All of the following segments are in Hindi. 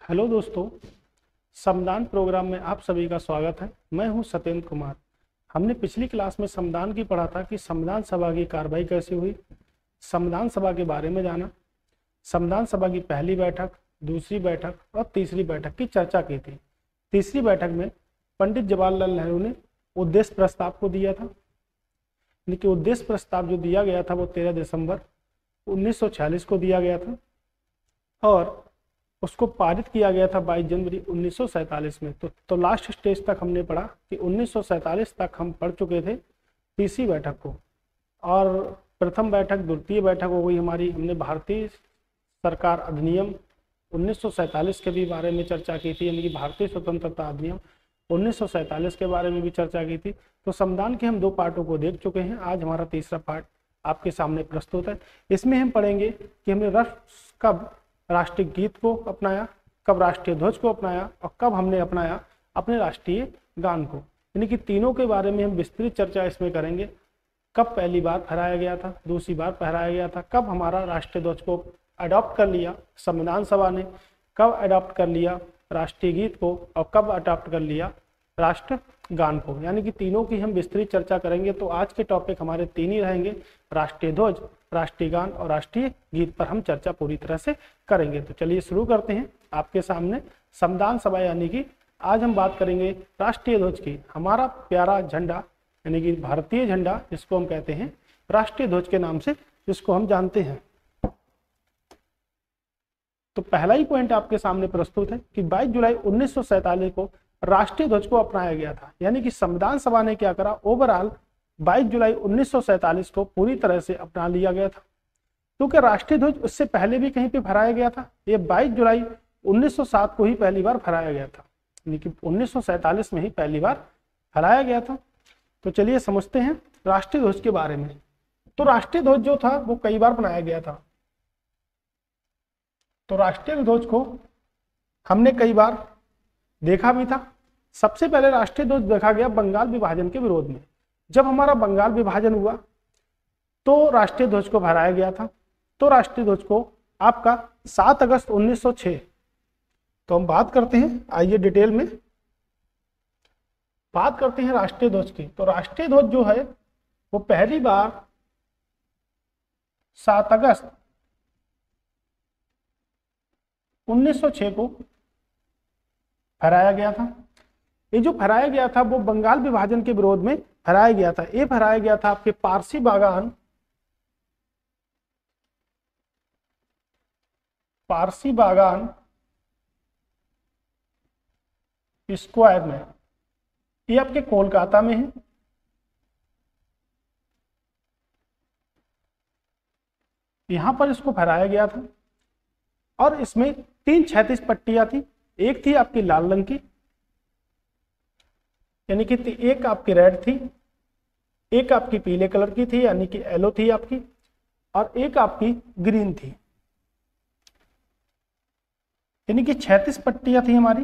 हेलो दोस्तों, समदान प्रोग्राम में आप सभी का स्वागत है। मैं हूं सत्येंद्र कुमार। हमने पिछली क्लास में समदान की पढ़ा था कि संविधान सभा की कार्रवाई कैसे हुई, संविधान सभा के बारे में जाना, संविधान सभा की पहली बैठक, दूसरी बैठक और तीसरी बैठक की चर्चा की थी। तीसरी बैठक में पंडित जवाहरलाल नेहरू ने उद्देश्य प्रस्ताव को दिया था। यानी उद्देश्य प्रस्ताव जो दिया गया था वो 13 दिसंबर 1946 को दिया गया था और उसको पारित किया गया था 22 जनवरी 1947 में। तो लास्ट स्टेज तक हमने पढ़ा कि 1947 तक हम पढ़ चुके थे तीसरी बैठक को। और प्रथम बैठक, द्वितीय बैठक हो गई हमारी। हमने भारतीय सरकार अधिनियम 1947 के भी बारे में चर्चा की थी, यानी कि भारतीय स्वतंत्रता अधिनियम 1947 के बारे में भी चर्चा की थी। तो संविधान के हम दो पार्टों को देख चुके हैं। आज हमारा तीसरा पार्ट आपके सामने प्रस्तुत है। इसमें हम पढ़ेंगे कि हमने कब राष्ट्रीय गीत को अपनाया, कब राष्ट्रीय ध्वज को अपनाया और कब हमने अपनाया अपने राष्ट्रीय गान को। यानी कि तीनों के बारे में हम विस्तृत चर्चा इसमें करेंगे। कब पहली बार फहराया गया था, दूसरी बार फहराया गया था, कब हमारा राष्ट्रीय ध्वज को अडॉप्ट कर लिया संविधान सभा ने, कब अडॉप्ट कर लिया राष्ट्रीय गीत को और कब अडॉप्ट कर लिया राष्ट्र गान को। यानी कि तीनों की हम विस्तृत चर्चा करेंगे। तो आज के टॉपिक हमारे तीन ही रहेंगे, राष्ट्रीय ध्वज, राष्ट्रीय गान और राष्ट्रीय गीत पर हम चर्चा पूरी तरह से करेंगे। तो चलिए शुरू करते हैं। आपके सामने संविधान सभा, यानी कि आज हम बात करेंगे राष्ट्रीय ध्वज की। हमारा प्यारा झंडा, यानी कि भारतीय झंडा, जिसको हम कहते हैं राष्ट्रीय ध्वज के नाम से, जिसको हम जानते हैं। तो पहला ही पॉइंट आपके सामने प्रस्तुत है कि 22 जुलाई 1947 को राष्ट्रीय ध्वज को अपनाया गया था। यानी कि संविधान सभा ने क्या करा, ओवरऑल 22 जुलाई 1947 को पूरी तरह से अपना लिया गया था। क्योंकि राष्ट्रीय ध्वज उससे पहले भी कहीं पे फहराया गया था। ये 22 जुलाई 1907 को ही पहली बार फहराया गया था, यानी कि 1947 में ही पहली बार फहराया गया था। तो चलिए समझते हैं राष्ट्रीय ध्वज के बारे में। तो राष्ट्रीय ध्वज जो था वो कई बार बनाया गया था। तो राष्ट्रीय ध्वज को हमने कई बार देखा भी था। सबसे पहले राष्ट्रीय ध्वज देखा गया बंगाल विभाजन के विरोध में। जब हमारा बंगाल विभाजन हुआ तो राष्ट्रीय ध्वज को फहराया गया था। तो राष्ट्रीय ध्वज को आपका 7 अगस्त 1906, तो हम बात करते हैं, आइए डिटेल में बात करते हैं राष्ट्रीय ध्वज की। तो राष्ट्रीय ध्वज जो है वो पहली बार 7 अगस्त 1906 को फहराया गया था। ये जो फहराया गया था वो बंगाल विभाजन के विरोध में फहराया गया था। ये फहराया गया था आपके पारसी बागान स्क्वायर में। ये आपके कोलकाता में है। यहां पर इसको फहराया गया था और इसमें 3 क्षैतिज पट्टियां थी। एक थी आपकी लाल रंग की, यानी कि एक आपकी रेड थी, एक आपकी पीले कलर की थी, यानी कि येलो थी आपकी, और एक आपकी ग्रीन थी। यानी कि 36 पट्टियां थी हमारी।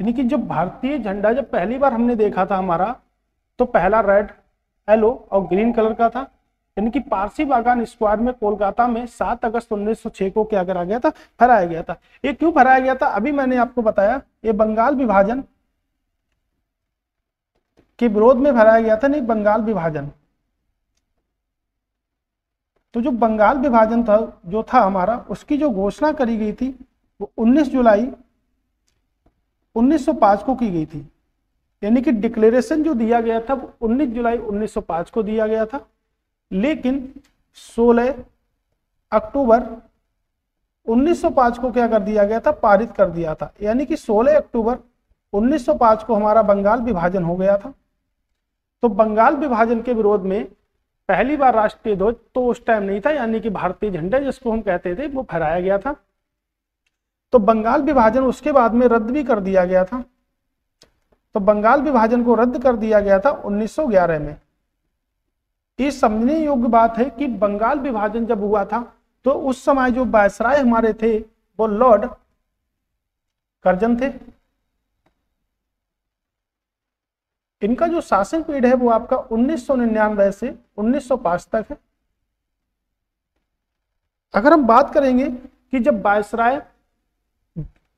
यानी कि जब भारतीय झंडा जब पहली बार हमने देखा था हमारा, तो पहला रेड, येलो और ग्रीन कलर का था। यानी कि पारसी बागान स्क्वायर में कोलकाता में 7 अगस्त 1906 को क्या करा गया था, फहराया गया था। ये क्यों फहराया गया था, अभी मैंने आपको बताया। ये बंगाल विभाजन के विरोध में फहराया गया था, नहीं बंगाल विभाजन। तो जो बंगाल विभाजन था जो था हमारा, उसकी जो घोषणा करी गई थी वो 19 जुलाई 1905 को की गई थी। यानी कि डिक्लेरेशन जो दिया गया था वो 19 जुलाई 1905 को दिया गया था, लेकिन 16 अक्टूबर 1905 को क्या कर दिया गया था, पारित कर दिया था। यानी कि 16 अक्टूबर 1905 को हमारा बंगाल विभाजन हो गया था। तो बंगाल विभाजन के विरोध में पहली बार राष्ट्रीय ध्वज तो उस टाइम नहीं था, यानी कि भारतीय झंडा जिसको हम कहते थे, वो फहराया गया था। तो बंगाल विभाजन उसके बाद में रद्द भी कर दिया गया था। तो बंगाल विभाजन को रद्द कर दिया गया था 1911 में। ये समझने योग्य बात है कि बंगाल विभाजन जब हुआ था तो उस समय जो वायसराय हमारे थे वो लॉर्ड कर्जन थे। इनका जो शासन पीरियड है वो आपका 1999 से 1905 तक है। अगर हम बात करेंगे कि जब वायसराय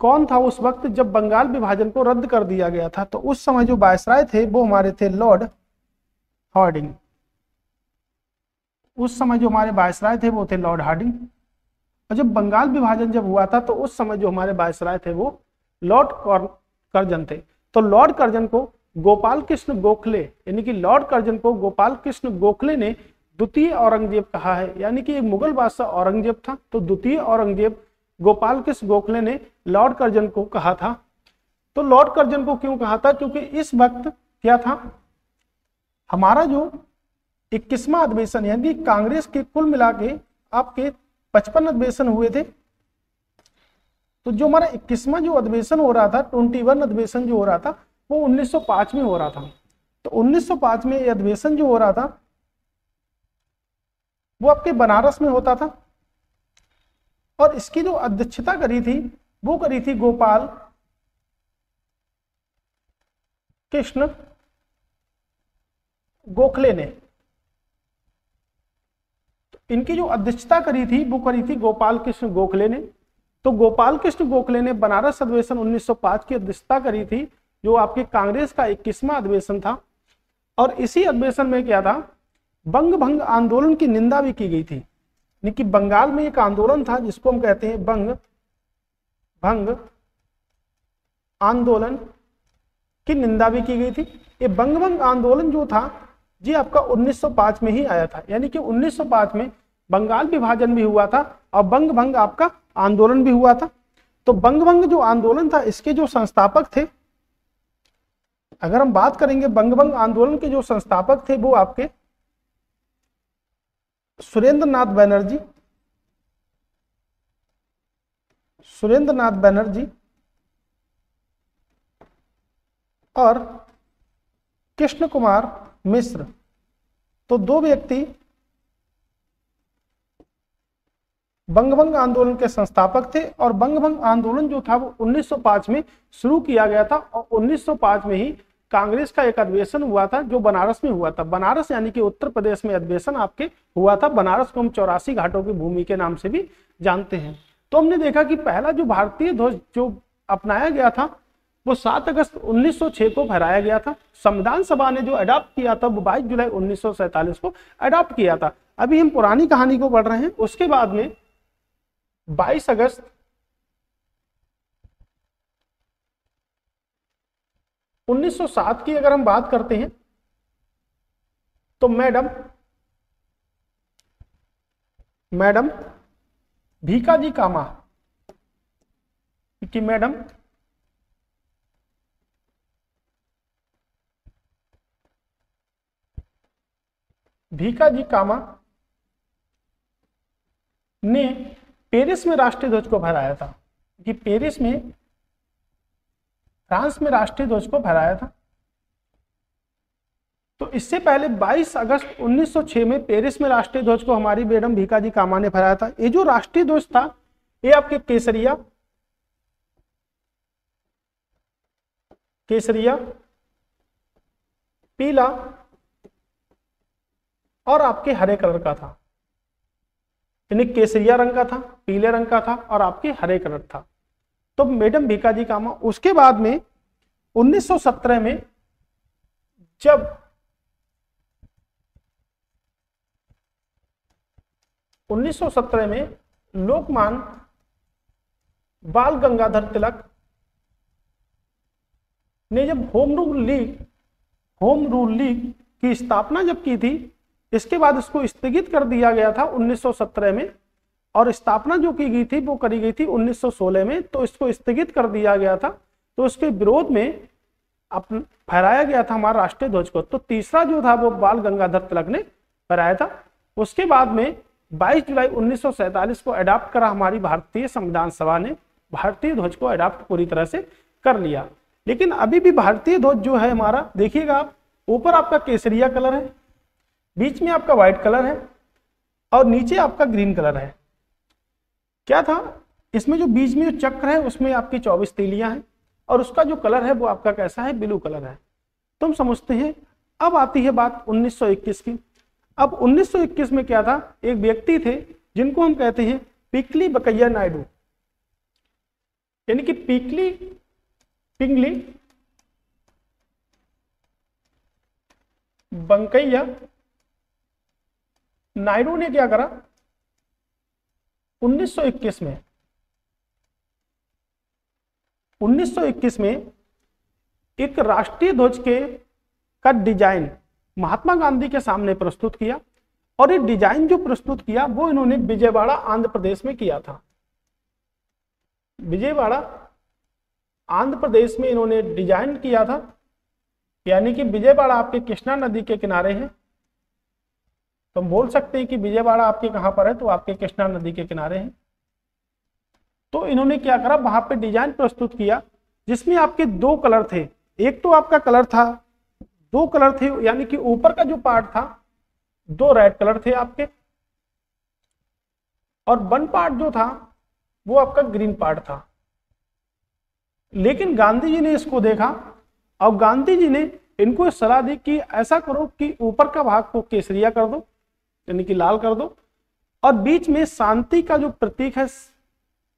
कौन था उस वक्त जब बंगाल विभाजन को रद्द कर दिया गया था, तो उस समय जो वायसराय थे वो हमारे थे लॉर्ड हार्डिंग। उस समय जो हमारे वायसराय थे वो थे लॉर्ड हार्डिंग। और जब बंगाल विभाजन जब हुआ था तो उस समय जो हमारे वायसराय थे वो लॉर्ड कर्जन थे। तो लॉर्ड कर्जन को गोपाल कृष्ण गोखले, यानी कि लॉर्ड कर्जन को गोपाल कृष्ण गोखले ने द्वितीय औरंगजेब कहा है, यानी कि एक मुगल बादशाह औरंगजेब था, तो द्वितीय औरंगजेब गोपाल कृष्ण गोखले ने लॉर्ड कर्जन को कहा था। तो लॉर्ड कर्जन को क्यों कहा था? क्योंकि इस वक्त क्या था, हमारा जो 21वां अधिवेशन, यानी कांग्रेस के कुल मिला के आपके 55 अधिवेशन हुए थे। तो जो हमारा 21वां जो अधिवेशन हो रहा था, 21 अधिवेशन जो हो रहा था वो 1905 में हो रहा था। तो 1905 में ये अधिवेशन जो हो रहा था वो आपके बनारस में होता था, और इसकी जो अध्यक्षता करी थी वो करी थी गोपाल कृष्ण गोखले ने। तो इनकी जो अध्यक्षता करी थी वो करी थी गोपाल कृष्ण गोखले ने। तो गोपाल कृष्ण गोखले ने बनारस अधिवेशन 1905 की अध्यक्षता करी थी, जो आपके कांग्रेस का 21वां अधिवेशन था। और इसी अधिवेशन में क्या था, बंग भंग आंदोलन की निंदा भी की गई थी। यानी कि बंगाल में एक आंदोलन था जिसको हम कहते हैं बंग भंग आंदोलन की निंदा भी की गई थी। ये बंग भंग आंदोलन जो था जी आपका 1905 में ही आया था, यानी कि 1905 में बंगाल विभाजन भी हुआ था और बंग भंग आपका आंदोलन भी हुआ था। तो बंग भंग जो आंदोलन था इसके जो संस्थापक थे, अगर हम बात करेंगे बंग भंग आंदोलन के जो संस्थापक थे वो आपके सुरेंद्र नाथ बनर्जी और कृष्ण कुमार मिश्र। तो दो व्यक्ति बंगभंग आंदोलन के संस्थापक थे, और बंगभंग आंदोलन जो था वो 1905 में शुरू किया गया था, और 1905 में ही कांग्रेस का एक अधिवेशन हुआ था जो बनारस में हुआ था। बनारस यानी कि उत्तर प्रदेश में अधिवेशन आपके हुआ था। बनारस को हम 84 घाटों की भूमि के नाम से भी जानते हैं। तो हमने देखा कि पहला जो भारतीय ध्वज जो अपनाया गया था वो 7 अगस्त 1906 को फहराया गया था। संविधान सभा ने जो अडॉप्ट किया था वो 22 जुलाई 1947 को अडॉप्ट किया था। अभी हम पुरानी कहानी को पढ़ रहे हैं। उसके बाद में 22 अगस्त 1907 की अगर हम बात करते हैं तो मैडम भीकाजी कामा की मैडम भीकाजी कामा ने पेरिस में राष्ट्रीय ध्वज को फहराया था, कि पेरिस में फ्रांस में राष्ट्रीय ध्वज को फहराया था। तो इससे पहले 22 अगस्त 1906 में पेरिस में राष्ट्रीय ध्वज को हमारी मैडम भीकाजी कामा ने फहराया था। ये जो राष्ट्रीय ध्वज था ये आपके केसरिया, पीला और आपके हरे कलर का था। यानी केसरिया रंग का था, पीले रंग का था और आपके हरे कलर था। तो मैडम भीकाजी कामा, उसके बाद में 1917 में जब 1917 में लोकमान्य बाल गंगाधर तिलक ने जब होम रूल लीग की स्थापना जब की थी, इसके बाद इसको स्थगित कर दिया गया था 1917 में, और स्थापना जो की गई थी वो करी गई थी 1916 में। तो इसको स्थगित कर दिया गया था। तो उसके विरोध में फहराया गया था हमारा राष्ट्रीय ध्वज को। तो तीसरा जो था वो बाल गंगाधर तिलक ने फहराया था। उसके बाद में 22 जुलाई 1947 को अडॉप्ट करा हमारी भारतीय संविधान सभा ने, भारतीय ध्वज को अडॉप्ट पूरी तरह से कर लिया। लेकिन अभी भी भारतीय ध्वज जो है हमारा, देखिएगा आप, ऊपर आपका केसरिया कलर है, बीच में आपका व्हाइट कलर है और नीचे आपका ग्रीन कलर है। क्या था इसमें, जो बीच में जो चक्र है उसमें आपकी 24 तीलियां हैं, और उसका जो कलर है वो आपका कैसा है, ब्लू कलर है। तो हम समझते हैं। अब आती है बात 1921 की। अब 1921 में क्या था, एक व्यक्ति थे जिनको हम कहते हैं पिंगली बकैया नायडू, यानी कि पिंगली बंकैया नायडू ने क्या करा 1921 में एक राष्ट्रीय ध्वज का डिजाइन महात्मा गांधी के सामने प्रस्तुत किया। और ये डिजाइन जो प्रस्तुत किया वो इन्होंने विजयवाड़ा आंध्र प्रदेश में किया था। विजयवाड़ा आंध्र प्रदेश में इन्होंने डिजाइन किया था, यानी कि विजयवाड़ा आपके कृष्णा नदी के किनारे है। तो हम बोल सकते हैं कि विजयवाड़ा आपके कहां पर है, तो आपके कृष्णा नदी के किनारे है। तो इन्होंने क्या करा, वहां पे डिजाइन प्रस्तुत किया जिसमें आपके दो कलर थे। एक तो आपका कलर था, दो कलर थे, यानी कि ऊपर का जो पार्ट था दो रेड कलर थे आपके, और वन पार्ट जो था वो आपका ग्रीन पार्ट था। लेकिन गांधी जी ने इसको देखा और गांधी जी ने इनको सलाह दी कि ऐसा करो कि ऊपर का भाग को केसरिया कर दो, यानी कि लाल कर दो, और बीच में शांति का जो प्रतीक है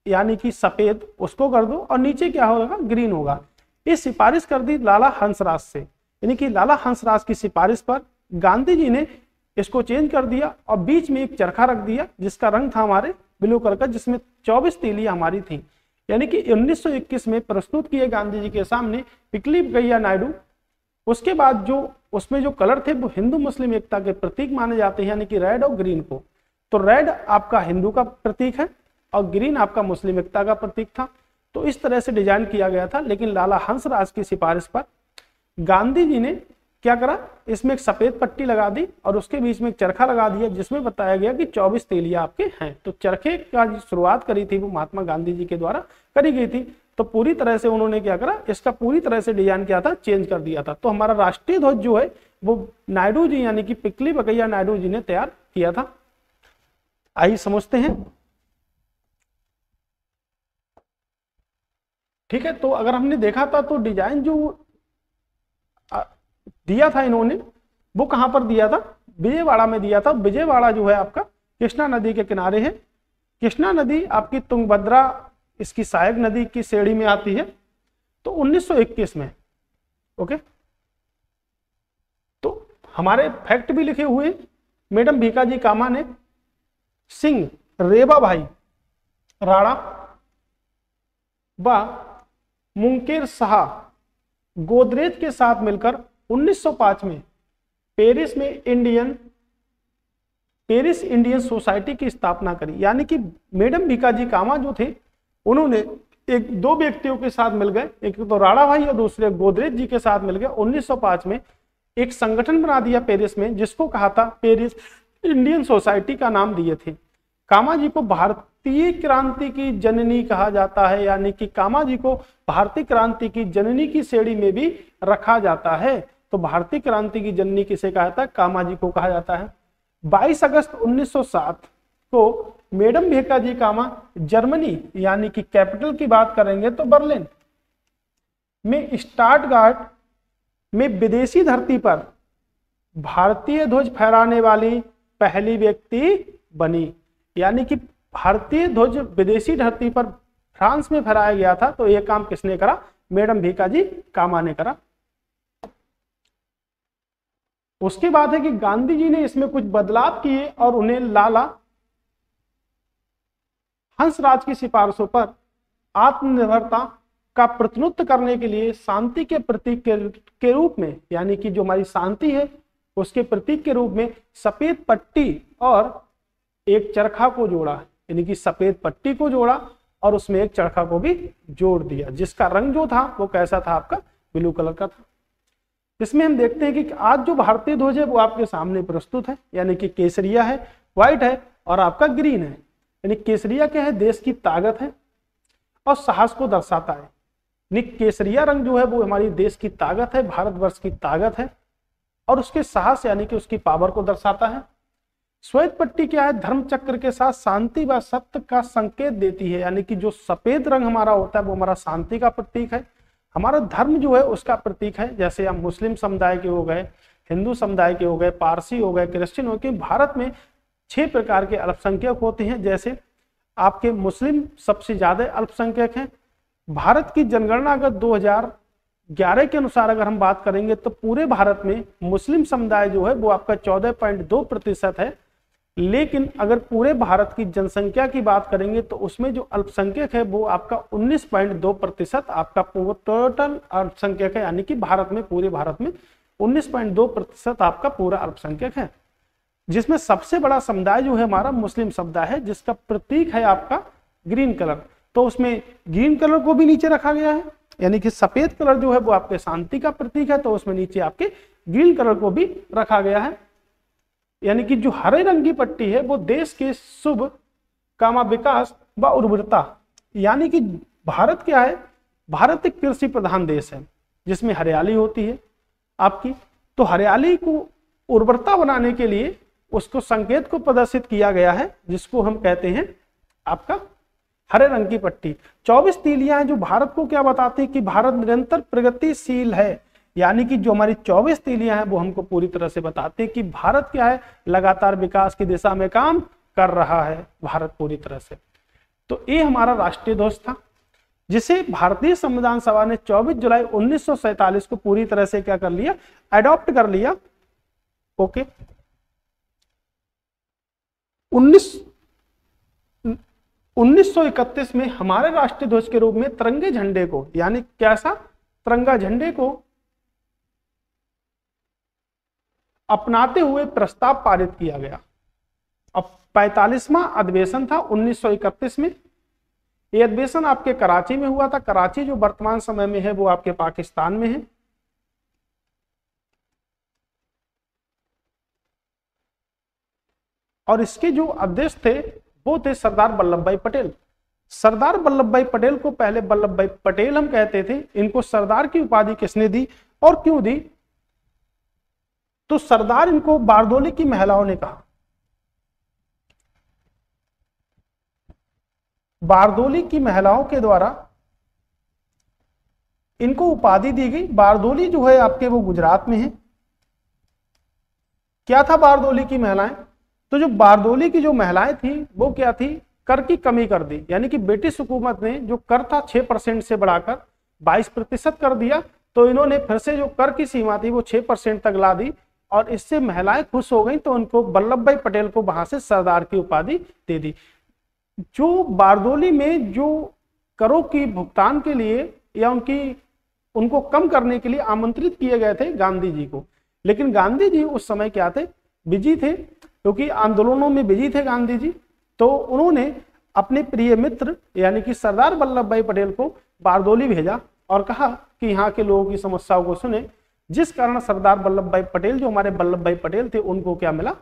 यानी कि सफेद उसको कर दो, और नीचे क्या होगा, ग्रीन होगा। ये सिफारिश कर दी लाला हंसराज से, यानी कि लाला हंसराज की सिफारिश पर गांधी जी ने इसको चेंज कर दिया और बीच में एक चरखा रख दिया जिसका रंग था हमारे ब्लू कलर का, जिसमें 24 तीलियां हमारी थी। यानी कि 1921 में प्रस्तुत किए गांधी जी के सामने पिंगली बकैया नायडू। उसके बाद जो उसमें जो कलर थे वो हिंदू मुस्लिम एकता के प्रतीक माने जाते हैं, यानी कि रेड और ग्रीन को। तो रेड आपका हिंदू का प्रतीक है और ग्रीन आपका मुस्लिम एकता का प्रतीक था। तो इस तरह से डिजाइन किया गया था। लेकिन लाला हंसराज की सिफारिश पर गांधी जी ने क्या करा, इसमें एक सफेद पट्टी लगा दी और उसके बीच में एक चरखा लगा दिया जिसमें बताया गया कि 24 तीलियां आपके हैं। तो चरखे का जो शुरुआत करी थी वो महात्मा गांधी जी के द्वारा करी गई थी। तो पूरी तरह से उन्होंने क्या करा, इसका पूरी तरह से डिजाइन किया था, चेंज कर दिया था। तो हमारा राष्ट्रीय ध्वज जो है वो नायडू जी यानी कि पिंगली बकैया नायडू जी ने तैयार किया था। आइए समझते हैं। ठीक है, तो अगर हमने देखा था तो डिजाइन जो दिया था इन्होंने वो कहां पर दिया था, विजयवाड़ा में दिया था। विजयवाड़ा जो है आपका कृष्णा नदी के किनारे है। कृष्णा नदी आपकी तुंगभद्रा इसकी सहायक नदी की श्रेणी में आती है। तो 1921 में ओके, तो हमारे फैक्ट भी लिखे हुए। मैडम भीकाजी कामा ने सिंह रेबा भाई राणा व मुंकेर शाह गोदरेज के साथ मिलकर 1905 में पेरिस इंडियन सोसाइटी की स्थापना करी। यानी कि मैडम भीकाजी कामा जो थे उन्होंने दो व्यक्तियों के साथ मिल गए, एक तो राणा भाई और दूसरे गोदरेज जी के साथ मिल गए। 1905 में एक संगठन बना दिया पेरिस में जिसको कहा था पेरिस इंडियन सोसाइटी का नाम दिए थे। कामा जी को भारतीय क्रांति की जननी कहा जाता है, यानी कि कामा जी को भारतीय क्रांति की जननी की श्रेणी में भी रखा जाता है। तो भारतीय क्रांति की जननी किसे कहा जाता है, कामा जी को कहा जाता है। 22 अगस्त 1907 को मैडम भीकाजी कामा जर्मनी यानी कि कैपिटल की बात करेंगे तो बर्लिन में स्टटगार्ट में विदेशी धरती पर भारतीय ध्वज फहराने वाली पहली व्यक्ति बनी। यानी कि भारतीय ध्वज विदेशी धरती पर फ्रांस में फहराया गया था। तो यह काम किसने करा, मैडम भीकाजी कामा ने करा। उसके बाद है कि गांधी जी ने इसमें कुछ बदलाव किए और उन्हें लाला हंसराज की सिफारिशों पर आत्मनिर्भरता का प्रतिनिधित्व करने के लिए शांति के प्रतीक के रूप में, यानी कि जो हमारी शांति है उसके प्रतीक के रूप में सफेद पट्टी और एक चरखा को जोड़ा। यानी कि सफेद पट्टी को जोड़ा और उसमें एक चरखा को भी जोड़ दिया, जिसका रंग जो था वो कैसा था, आपका ब्लू कलर का था। इसमें हम देखते हैं कि आज जो भारतीय ध्वज है वो आपके सामने प्रस्तुत है, यानी कि केसरिया है, व्हाइट है और आपका ग्रीन है। यानी केसरिया क्या है, देश की ताकत है और साहस को दर्शाता है। यानी केसरिया रंग जो है वो हमारी देश की ताकत है, भारतवर्ष की ताकत है और उसके साहस यानी कि उसकी पावर को दर्शाता है। श्वेत पट्टी क्या है, धर्म चक्र के साथ शांति व सत्य का संकेत देती है। यानी कि जो सफेद रंग हमारा होता है वो हमारा शांति का प्रतीक है हमारा धर्म जो है उसका प्रतीक है। जैसे हम मुस्लिम समुदाय के हो गए, हिंदू समुदाय के हो गए, पारसी हो गए, क्रिश्चियन हो गए। भारत में 6 प्रकार के अल्पसंख्यक होते हैं। जैसे आपके मुस्लिम सबसे ज्यादा अल्पसंख्यक हैं। भारत की जनगणना अगर 2011 के अनुसार अगर हम बात करेंगे तो पूरे भारत में मुस्लिम समुदाय जो है वो आपका 14.2% है। लेकिन अगर पूरे भारत की जनसंख्या की बात करेंगे तो उसमें जो अल्पसंख्यक है वो आपका 19.2% आपका टोटल अल्पसंख्यक है। यानी कि भारत में, पूरे भारत में 19.2% आपका पूरा अल्पसंख्यक है, जिसमें सबसे बड़ा समुदाय जो है हमारा मुस्लिम समुदाय है, जिसका प्रतीक है आपका ग्रीन कलर। तो उसमें ग्रीन कलर को भी नीचे रखा गया है, यानी कि सफेद कलर जो है वो आपके शांति का प्रतीक है, तो उसमें नीचे आपके ग्रीन कलर को भी रखा गया है। यानी कि जो हरे रंग की पट्टी है वो देश के शुभ कामा विकास व उर्वरता, यानी कि भारत क्या है, भारत एक कृषि प्रधान देश है जिसमें हरियाली होती है आपकी। तो हरियाली को उर्वरता बनाने के लिए उसको संकेत को प्रदर्शित किया गया है, जिसको हम कहते हैं आपका हरे रंग की पट्टी। 24 तीलियां हैं जो भारत को क्या बताती है कि भारत निरंतर प्रगतिशील है। यानी कि जो हमारी 24 तीलियां हैं वो हमको पूरी तरह से बताते हैं कि भारत क्या है, लगातार विकास की दिशा में काम कर रहा है भारत पूरी तरह से। तो ये हमारा राष्ट्रीय ध्वज था, जिसे भारतीय संविधान सभा ने 24 जुलाई 1947 को पूरी तरह से क्या कर लिया, अडॉप्ट कर लिया। ओके, 1931 में हमारे राष्ट्रीय ध्वज के रूप में तिरंगे झंडे को, यानी कैसा, तिरंगा झंडे को अपनाते हुए प्रस्ताव पारित किया गया। अब 45वां अधिवेशन था 1931 में। यह अधिवेशन आपके कराची में हुआ था। कराची जो वर्तमान समय में है वो आपके पाकिस्तान में है। और इसके जो अध्यक्ष थे वो थे सरदार वल्लभ भाई पटेल। सरदार वल्लभ भाई पटेल को पहले वल्लभ भाई पटेल हम कहते थे। इनको सरदार की उपाधि किसने दी और क्यों दी, तो सरदार इनको बारदोली की महिलाओं ने कहा। बारदोली की महिलाओं के द्वारा इनको उपाधि दी गई। बारदोली जो है आपके वो गुजरात में है। क्या था बारदोली की महिलाएं, तो जो बारदोली की जो महिलाएं थी वो क्या थी, कर की कमी कर दी। यानी कि ब्रिटिश हुकूमत ने जो कर था 6% से बढ़ाकर 22% कर दिया। तो इन्होंने फिर से जो कर की सीमा थी वो 6% तक ला दी और इससे महिलाएं खुश हो गई। तो उनको वल्लभ भाई पटेल को वहां से सरदार की उपाधि दे दी। जो बारदोली में जो करों की भुगतान के लिए या उनको कम करने के लिए आमंत्रित किए गए थे गांधी जी को, लेकिन गांधी जी उस समय क्या थे, बिजी थे, क्योंकि आंदोलनों में बिजी थे गांधी जी। तो उन्होंने अपने प्रिय मित्र यानी कि सरदार वल्लभ भाई पटेल को बारदोली भेजा और कहा कि यहाँ के लोगों की समस्याओं को सुने, जिस कारण सरदार वल्लभ भाई पटेल, जो हमारे वल्लभ भाई पटेल थे, उनको क्या मिला,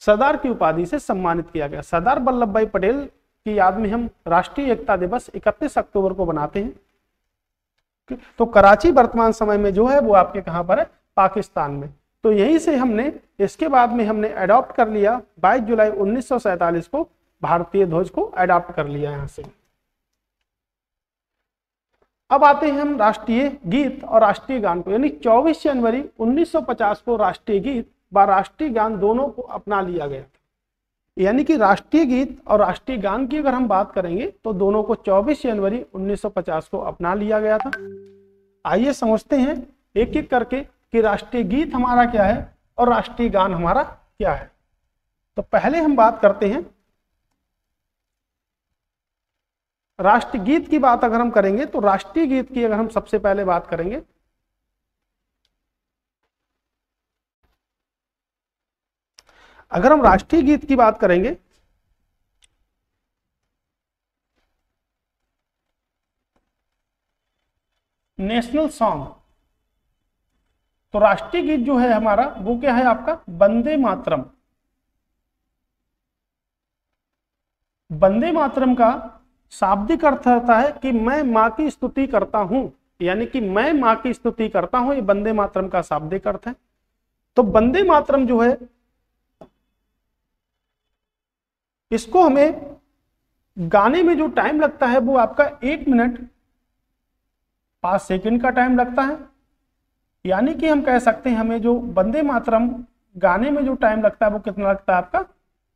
सरदार की उपाधि से सम्मानित किया गया। सरदार वल्लभ भाई पटेल की याद में हम राष्ट्रीय एकता दिवस 31 अक्टूबर को बनाते हैं। तो कराची वर्तमान समय में जो है वो आपके कहां पर है, पाकिस्तान में। तो यहीं से हमने, इसके बाद में हमने अडॉप्ट कर लिया 22 जुलाई 1947 को भारतीय ध्वज को अडॉप्ट कर लिया यहां से। अब आते हैं हम राष्ट्रीय गीत और राष्ट्रीय गान को, यानी 24 जनवरी 1950 को राष्ट्रीय गीत व राष्ट्रीय गान दोनों को अपना लिया गया था। यानी कि राष्ट्रीय गीत और राष्ट्रीय गान की अगर हम बात करेंगे तो दोनों को 24 जनवरी 1950 को अपना लिया गया था। आइए समझते हैं एक एक करके कि राष्ट्रीय गीत हमारा क्या है और राष्ट्रीय गान हमारा क्या है। तो पहले हम बात करते हैं राष्ट्रीय गीत की। बात अगर हम करेंगे तो राष्ट्रीय गीत की अगर हम सबसे पहले बात करेंगे अगर हम राष्ट्रीय गीत की बात करेंगे नेशनल सॉन्ग, तो राष्ट्रीय गीत जो है हमारा वो क्या है आपका, वंदे मातरम। वंदे मातरम का शाब्दिक अर्थ होता है कि मैं मां की स्तुति करता हूं, यानी कि मैं मां की स्तुति करता हूं, ये वंदे मातरम का शाब्दिक अर्थ है। तो वंदे मातरम जो है इसको हमें गाने में जो टाइम लगता है वो आपका 1 मिनट 5 सेकंड का टाइम लगता है। यानी कि हम कह सकते हैं हमें जो वंदे मातरम गाने में जो टाइम लगता है वो कितना लगता है आपका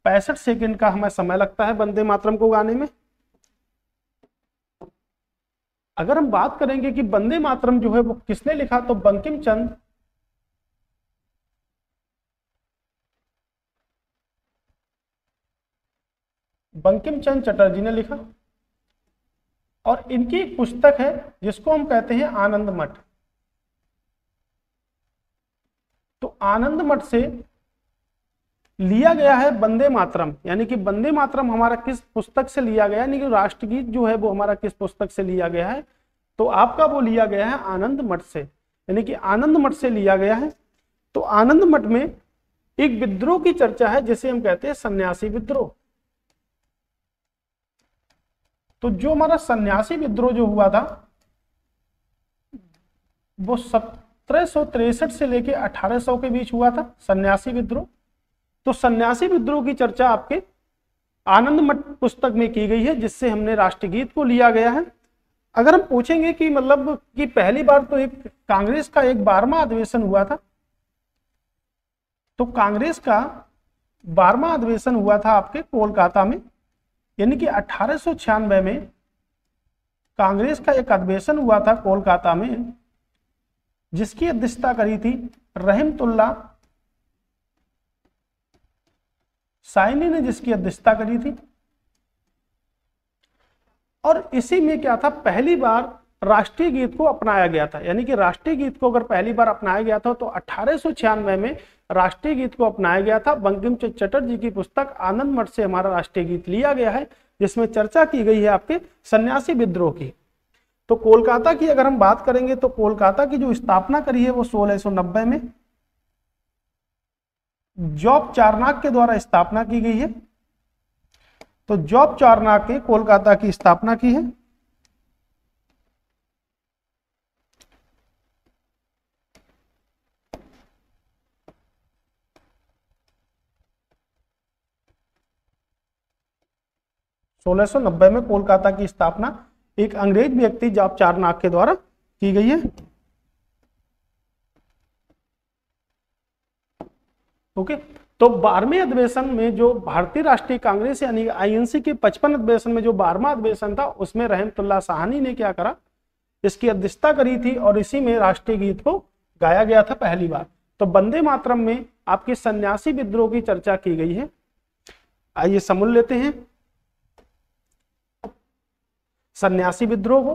65 सेकंड का हमें समय लगता है वंदे मातरम को गाने में। अगर हम बात करेंगे कि वंदे मातरम जो है वो किसने लिखा, तो बंकिम चंद्र चटर्जी ने लिखा। और इनकी एक पुस्तक है जिसको हम कहते हैं आनंद मठ। तो आनंद मठ से लिया गया है वंदे मातरम, यानी कि वंदे मातरम हमारा किस पुस्तक से लिया गया, यानी कि राष्ट्रगीत जो है वो हमारा किस पुस्तक से लिया गया है, तो आपका वो लिया गया है आनंद मठ से, यानी कि आनंद मठ से लिया गया है। तो आनंद मठ में एक विद्रोह की चर्चा है जिसे हम कहते हैं सन्यासी विद्रोह। तो जो हमारा सन्यासी विद्रोह जो हुआ था वो 1763 से लेके 1800 के बीच हुआ था सन्यासी विद्रोह। तो सन्यासी विद्रोह की चर्चा आपके आनंद मठ पुस्तक में की गई है जिससे हमने राष्ट्रगीत को लिया गया है। अगर हम पूछेंगे कि मतलब कि पहली बार तो एक कांग्रेस का एक 12वां अधिवेशन हुआ था, तो कांग्रेस का 12वां अधिवेशन हुआ था आपके कोलकाता में, यानी कि 1896 में कांग्रेस का एक अधिवेशन हुआ था कोलकाता में जिसकी अध्यक्षता करी थी रहमतुल्लाह साइनी ने, जिसकी अध्यक्षता करी थी। और इसी में क्या था, पहली बार राष्ट्रीय गीत को अपनाया गया था, यानी कि राष्ट्रीय गीत को अगर पहली बार अपनाया गया था तो 1896 में राष्ट्रीय गीत को अपनाया गया था। बंकिम चंद्र चटर्जी की पुस्तक आनंद मठ से हमारा राष्ट्रीय गीत लिया गया है जिसमें चर्चा की गई है आपके सन्यासी विद्रोह की। तो कोलकाता की अगर हम बात करेंगे तो कोलकाता की जो स्थापना करी है वो 1690 में जॉब चारनाक के द्वारा स्थापना की गई है। तो जॉब चारनाक ने कोलकाता की स्थापना की है। (1690) में कोलकाता की स्थापना एक अंग्रेज व्यक्ति जॉब चारनाक के द्वारा की गई है। ओके, तो 12वें अधिवेशन में जो भारतीय राष्ट्रीय कांग्रेस यानी आईएनसी के 55 अधिवेशन में जो 12वां अधिवेशन था उसमें रहमतुल्लाह साहनी ने क्या करा, इसकी अध्यक्षता करी थी और इसी में राष्ट्रीय गीत को गाया गया था पहली बार। तो वंदे मातरम में आपके सन्यासी विद्रोह की चर्चा की गई है। आइए समझ लेते हैं सन्यासी विद्रोह को।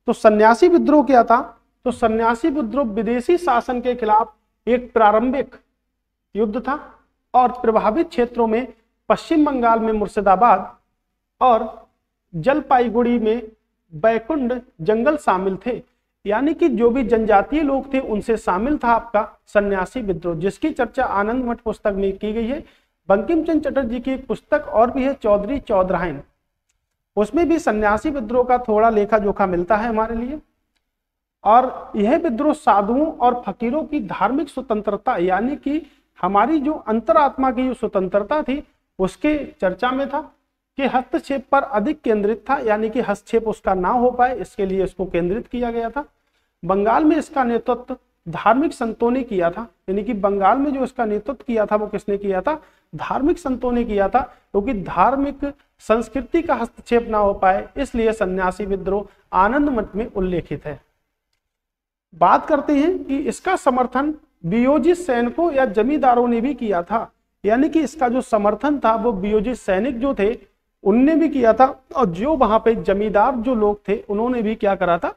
तो सन्यासी विद्रोह क्या था, तो सन्यासी विद्रोह विदेशी शासन के खिलाफ एक प्रारंभिक युद्ध था और प्रभावित क्षेत्रों में पश्चिम बंगाल में मुर्शिदाबाद और जलपाईगुड़ी में बैकुंठ जंगल शामिल थे, यानी कि जो भी जनजातीय लोग थे उनसे शामिल था आपका सन्यासी विद्रोह, जिसकी चर्चा आनंद मठ पुस्तक में की गई है। बंकिम चंद्र चटर्जी की एक पुस्तक और भी है चौधरी चौधरायन, उसमें भी सन्यासी विद्रोह का थोड़ा लेखा जोखा मिलता है हमारे लिए। और यह विद्रोह साधुओं और फकीरों की धार्मिक स्वतंत्रता यानी कि हमारी जो अंतरात्मा की जो स्वतंत्रता थी उसके चर्चा में था कि हस्तक्षेप पर अधिक केंद्रित था, यानी कि हस्तक्षेप उसका ना हो पाए इसके लिए इसको केंद्रित किया गया था। बंगाल में इसका नेतृत्व धार्मिक संतों ने किया था, यानी कि बंगाल में जो इसका नेतृत्व किया था वो किसने किया था, धार्मिक संतों ने किया था, क्योंकि धार्मिक संस्कृति का हस्तक्षेप ना हो पाए इसलिए सन्यासी विद्रोह आनंद मठ में उल्लेखित है। बात करते हैं कि इसका समर्थन वियोजित सैनिकों या जमींदारों ने भी किया था, यानी कि इसका जो समर्थन था वो वियोजित सैनिक जो थे उनने भी किया था और जो वहां पे जमींदार जो लोग थे उन्होंने भी क्या करा था,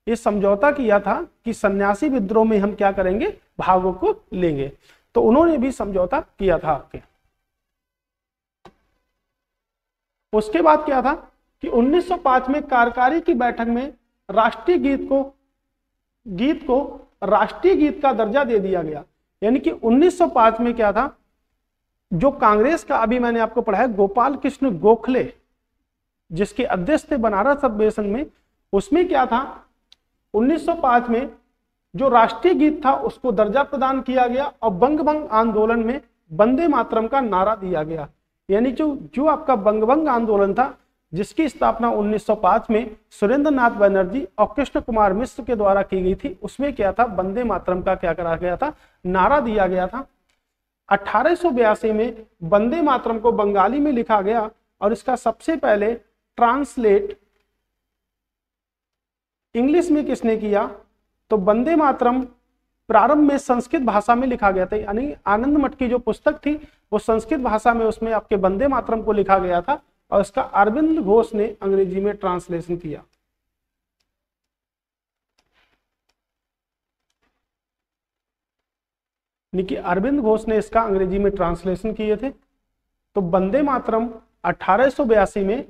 ये समझौता किया था कि सन्यासी विद्रोह में हम क्या करेंगे, भागों को लेंगे, तो उन्होंने भी समझौता किया था आपके। उसके बाद क्या था कि 1905 में कार्यकारी की बैठक में राष्ट्रीय गीत को राष्ट्रीय गीत का दर्जा दे दिया गया, यानी कि 1905 में क्या था, जो कांग्रेस का अभी मैंने आपको पढ़ाया गोपाल कृष्ण गोखले जिसके अध्यक्ष थे बनारस अधिवेशन में, उसमें क्या था 1905 में जो राष्ट्रीय गीत था उसको दर्जा प्रदान किया गया और बंगभंग आंदोलन में वंदे मातरम का नारा दिया गया, यानी जो आपका बंगभंग आंदोलन था जिसकी स्थापना 1905 में सुरेंद्र नाथ बनर्जी और कृष्ण कुमार मिश्र के द्वारा की गई थी। उसमें क्या था, वंदे मातरम का क्या करा गया था, नारा दिया गया था। 1882 में वंदे मातरम को बंगाली में लिखा गया और इसका सबसे पहले ट्रांसलेट इंग्लिश में किसने किया, तो वंदे मातरम प्रारंभ में संस्कृत भाषा में लिखा गया था, यानी आनंद मठ की जो पुस्तक थी वो संस्कृत भाषा में, उसमें आपके वंदे मातरम को लिखा गया था और इसका अरविंद घोष ने अंग्रेजी में ट्रांसलेशन किया। यानी अरविंद घोष ने इसका अंग्रेजी में ट्रांसलेशन किए थे। तो वंदे मातरम 1882 में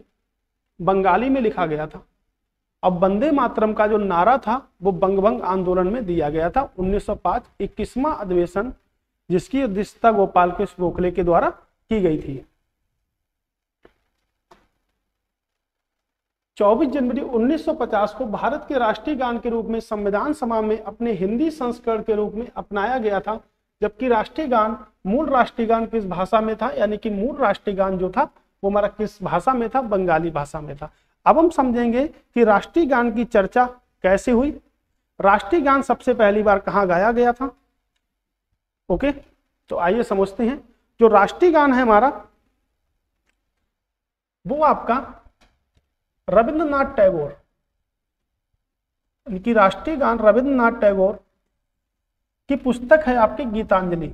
बंगाली में लिखा गया था। अब वंदे मातरम का जो नारा था वो बंगभंग आंदोलन में दिया गया था। 1905 21वां अधिवेशन, जिसकी अध्यक्षता गोपाल कृष्ण गोखले के द्वारा की गई थी। 24 जनवरी 1950 को भारत के राष्ट्रीय गान के रूप में संविधान सभा में अपने हिंदी संस्करण के रूप में अपनाया गया था, जबकि राष्ट्रीय गान, मूल राष्ट्रीय गान किस भाषा में था, यानी कि मूल राष्ट्रीय गान जो था वो हमारा किस भाषा में था, बंगाली भाषा में था। अब हम समझेंगे कि राष्ट्रीय गान की चर्चा कैसे हुई। राष्ट्रीय गान सबसे पहली बार कहाँ गाया गया था, ओके, तो आइए समझते हैं। जो राष्ट्रीय गान है हमारा वो आपका रविंद्रनाथ टैगोर, इनकी राष्ट्रीय गान रविंद्रनाथ टैगोर की पुस्तक है आपकी गीतांजलि।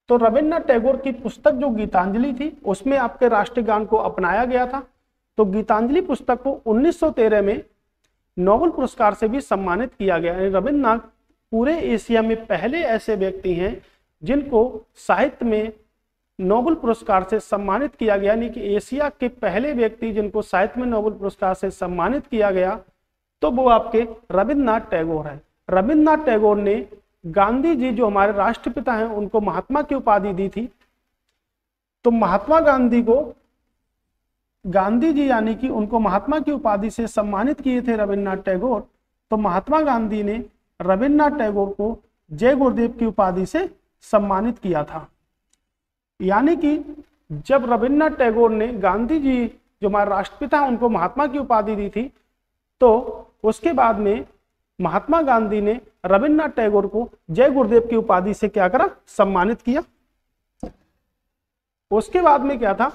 तो रविंद्रनाथ टैगोर की पुस्तक जो गीतांजलि थी उसमें आपके राष्ट्रीय गान को अपनाया गया था। तो गीतांजलि पुस्तक को 1913 में नोबेल पुरस्कार से भी सम्मानित किया गया। रविंद्रनाथ पूरे एशिया में पहले ऐसे व्यक्ति हैं जिनको साहित्य में नोबेल पुरस्कार से सम्मानित किया गया, यानी कि एशिया के पहले व्यक्ति जिनको साहित्य में नोबेल पुरस्कार से सम्मानित किया गया तो वो आपके रविंद्रनाथ टैगोर है। रविंद्रनाथ टैगोर ने गांधी जी जो हमारे राष्ट्रपिता हैं उनको महात्मा की उपाधि दी थी। तो महात्मा गांधी को, गांधी जी यानी कि उनको महात्मा की उपाधि से सम्मानित किए थे रविंद्रनाथ टैगोर। तो महात्मा गांधी ने रविंद्रनाथ टैगोर को जय गुरुदेव की उपाधि से सम्मानित किया था। यानी कि जब रविंद्रनाथ टैगोर ने गांधी जी जो हमारे राष्ट्रपिता हैं उनको महात्मा की उपाधि दी थी, तो उसके बाद में महात्मा गांधी ने रविंद्रनाथ टैगोर को जय गुरुदेव की उपाधि से क्या करा, सम्मानित किया। उसके बाद में क्या था,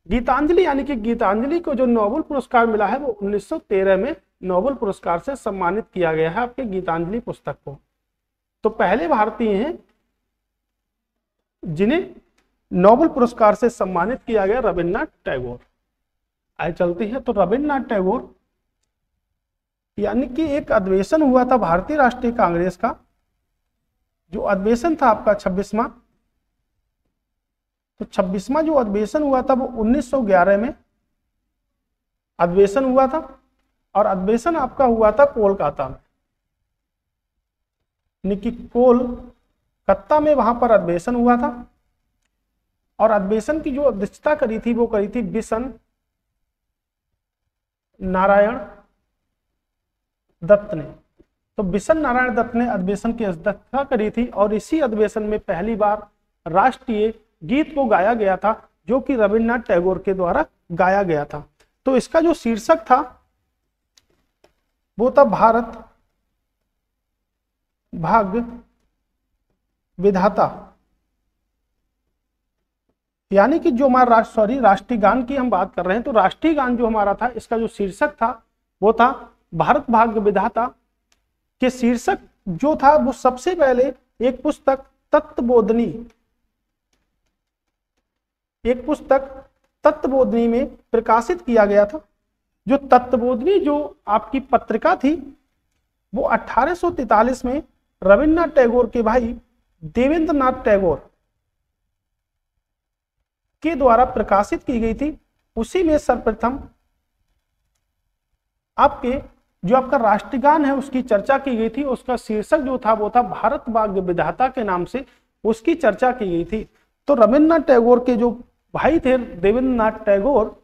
गीतांजलि, यानी कि गीतांजलि को जो नोबेल पुरस्कार मिला है वो 1913 में नोबेल पुरस्कार से सम्मानित किया गया है आपके गीतांजलि पुस्तक को। तो पहले भारतीय हैं जिन्हें नोबेल पुरस्कार से सम्मानित किया गया रविंद्रनाथ टैगोर। आए चलते हैं। तो रविंद्रनाथ टैगोर यानी कि एक अधिवेशन हुआ था भारतीय राष्ट्रीय कांग्रेस का, जो अधिवेशन था आपका 26वां। तो 26वां जो अधिवेशन हुआ था वो 1911 में अधिवेशन हुआ था और अधिवेशन आपका हुआ था कोलकाता में, यानी कि कोलकाता में वहां पर अधिवेशन हुआ था। और अधिवेशन की जो अध्यक्षता करी थी वो करी थी बिशन नारायण दत्त ने। तो बिशन नारायण दत्त ने अधिवेशन की अध्यक्षता करी थी और इसी अधिवेशन में पहली बार राष्ट्रीय गीत को गाया गया था जो कि रविंद्रनाथ टैगोर के द्वारा गाया गया था। तो इसका जो शीर्षक था वो था भारत भाग्य विधाता, यानी कि जो हमारा राष्ट्रीय गान की हम बात कर रहे हैं। तो राष्ट्रीय गान जो हमारा था इसका जो शीर्षक था वो था भारत भाग्य विधाता। के शीर्षक जो था वो सबसे पहले एक पुस्तक तत्वबोधिनी में प्रकाशित किया गया था। जो तत्वबोधिनी जो आपकी पत्रिका थी वो 1843 में रविंद्रनाथ टैगोर के भाई देवेंद्रनाथ टैगोर के द्वारा प्रकाशित की गई थी। उसी में सर्वप्रथम जो आपका राष्ट्रीय गान है उसकी चर्चा की गई थी। उसका शीर्षक जो था वो था भारत भाग्य विधाता के नाम से उसकी चर्चा की गई थी। तो रविंद्रनाथ टैगोर के जो भाई थे देवेंद्रनाथ टैगोर,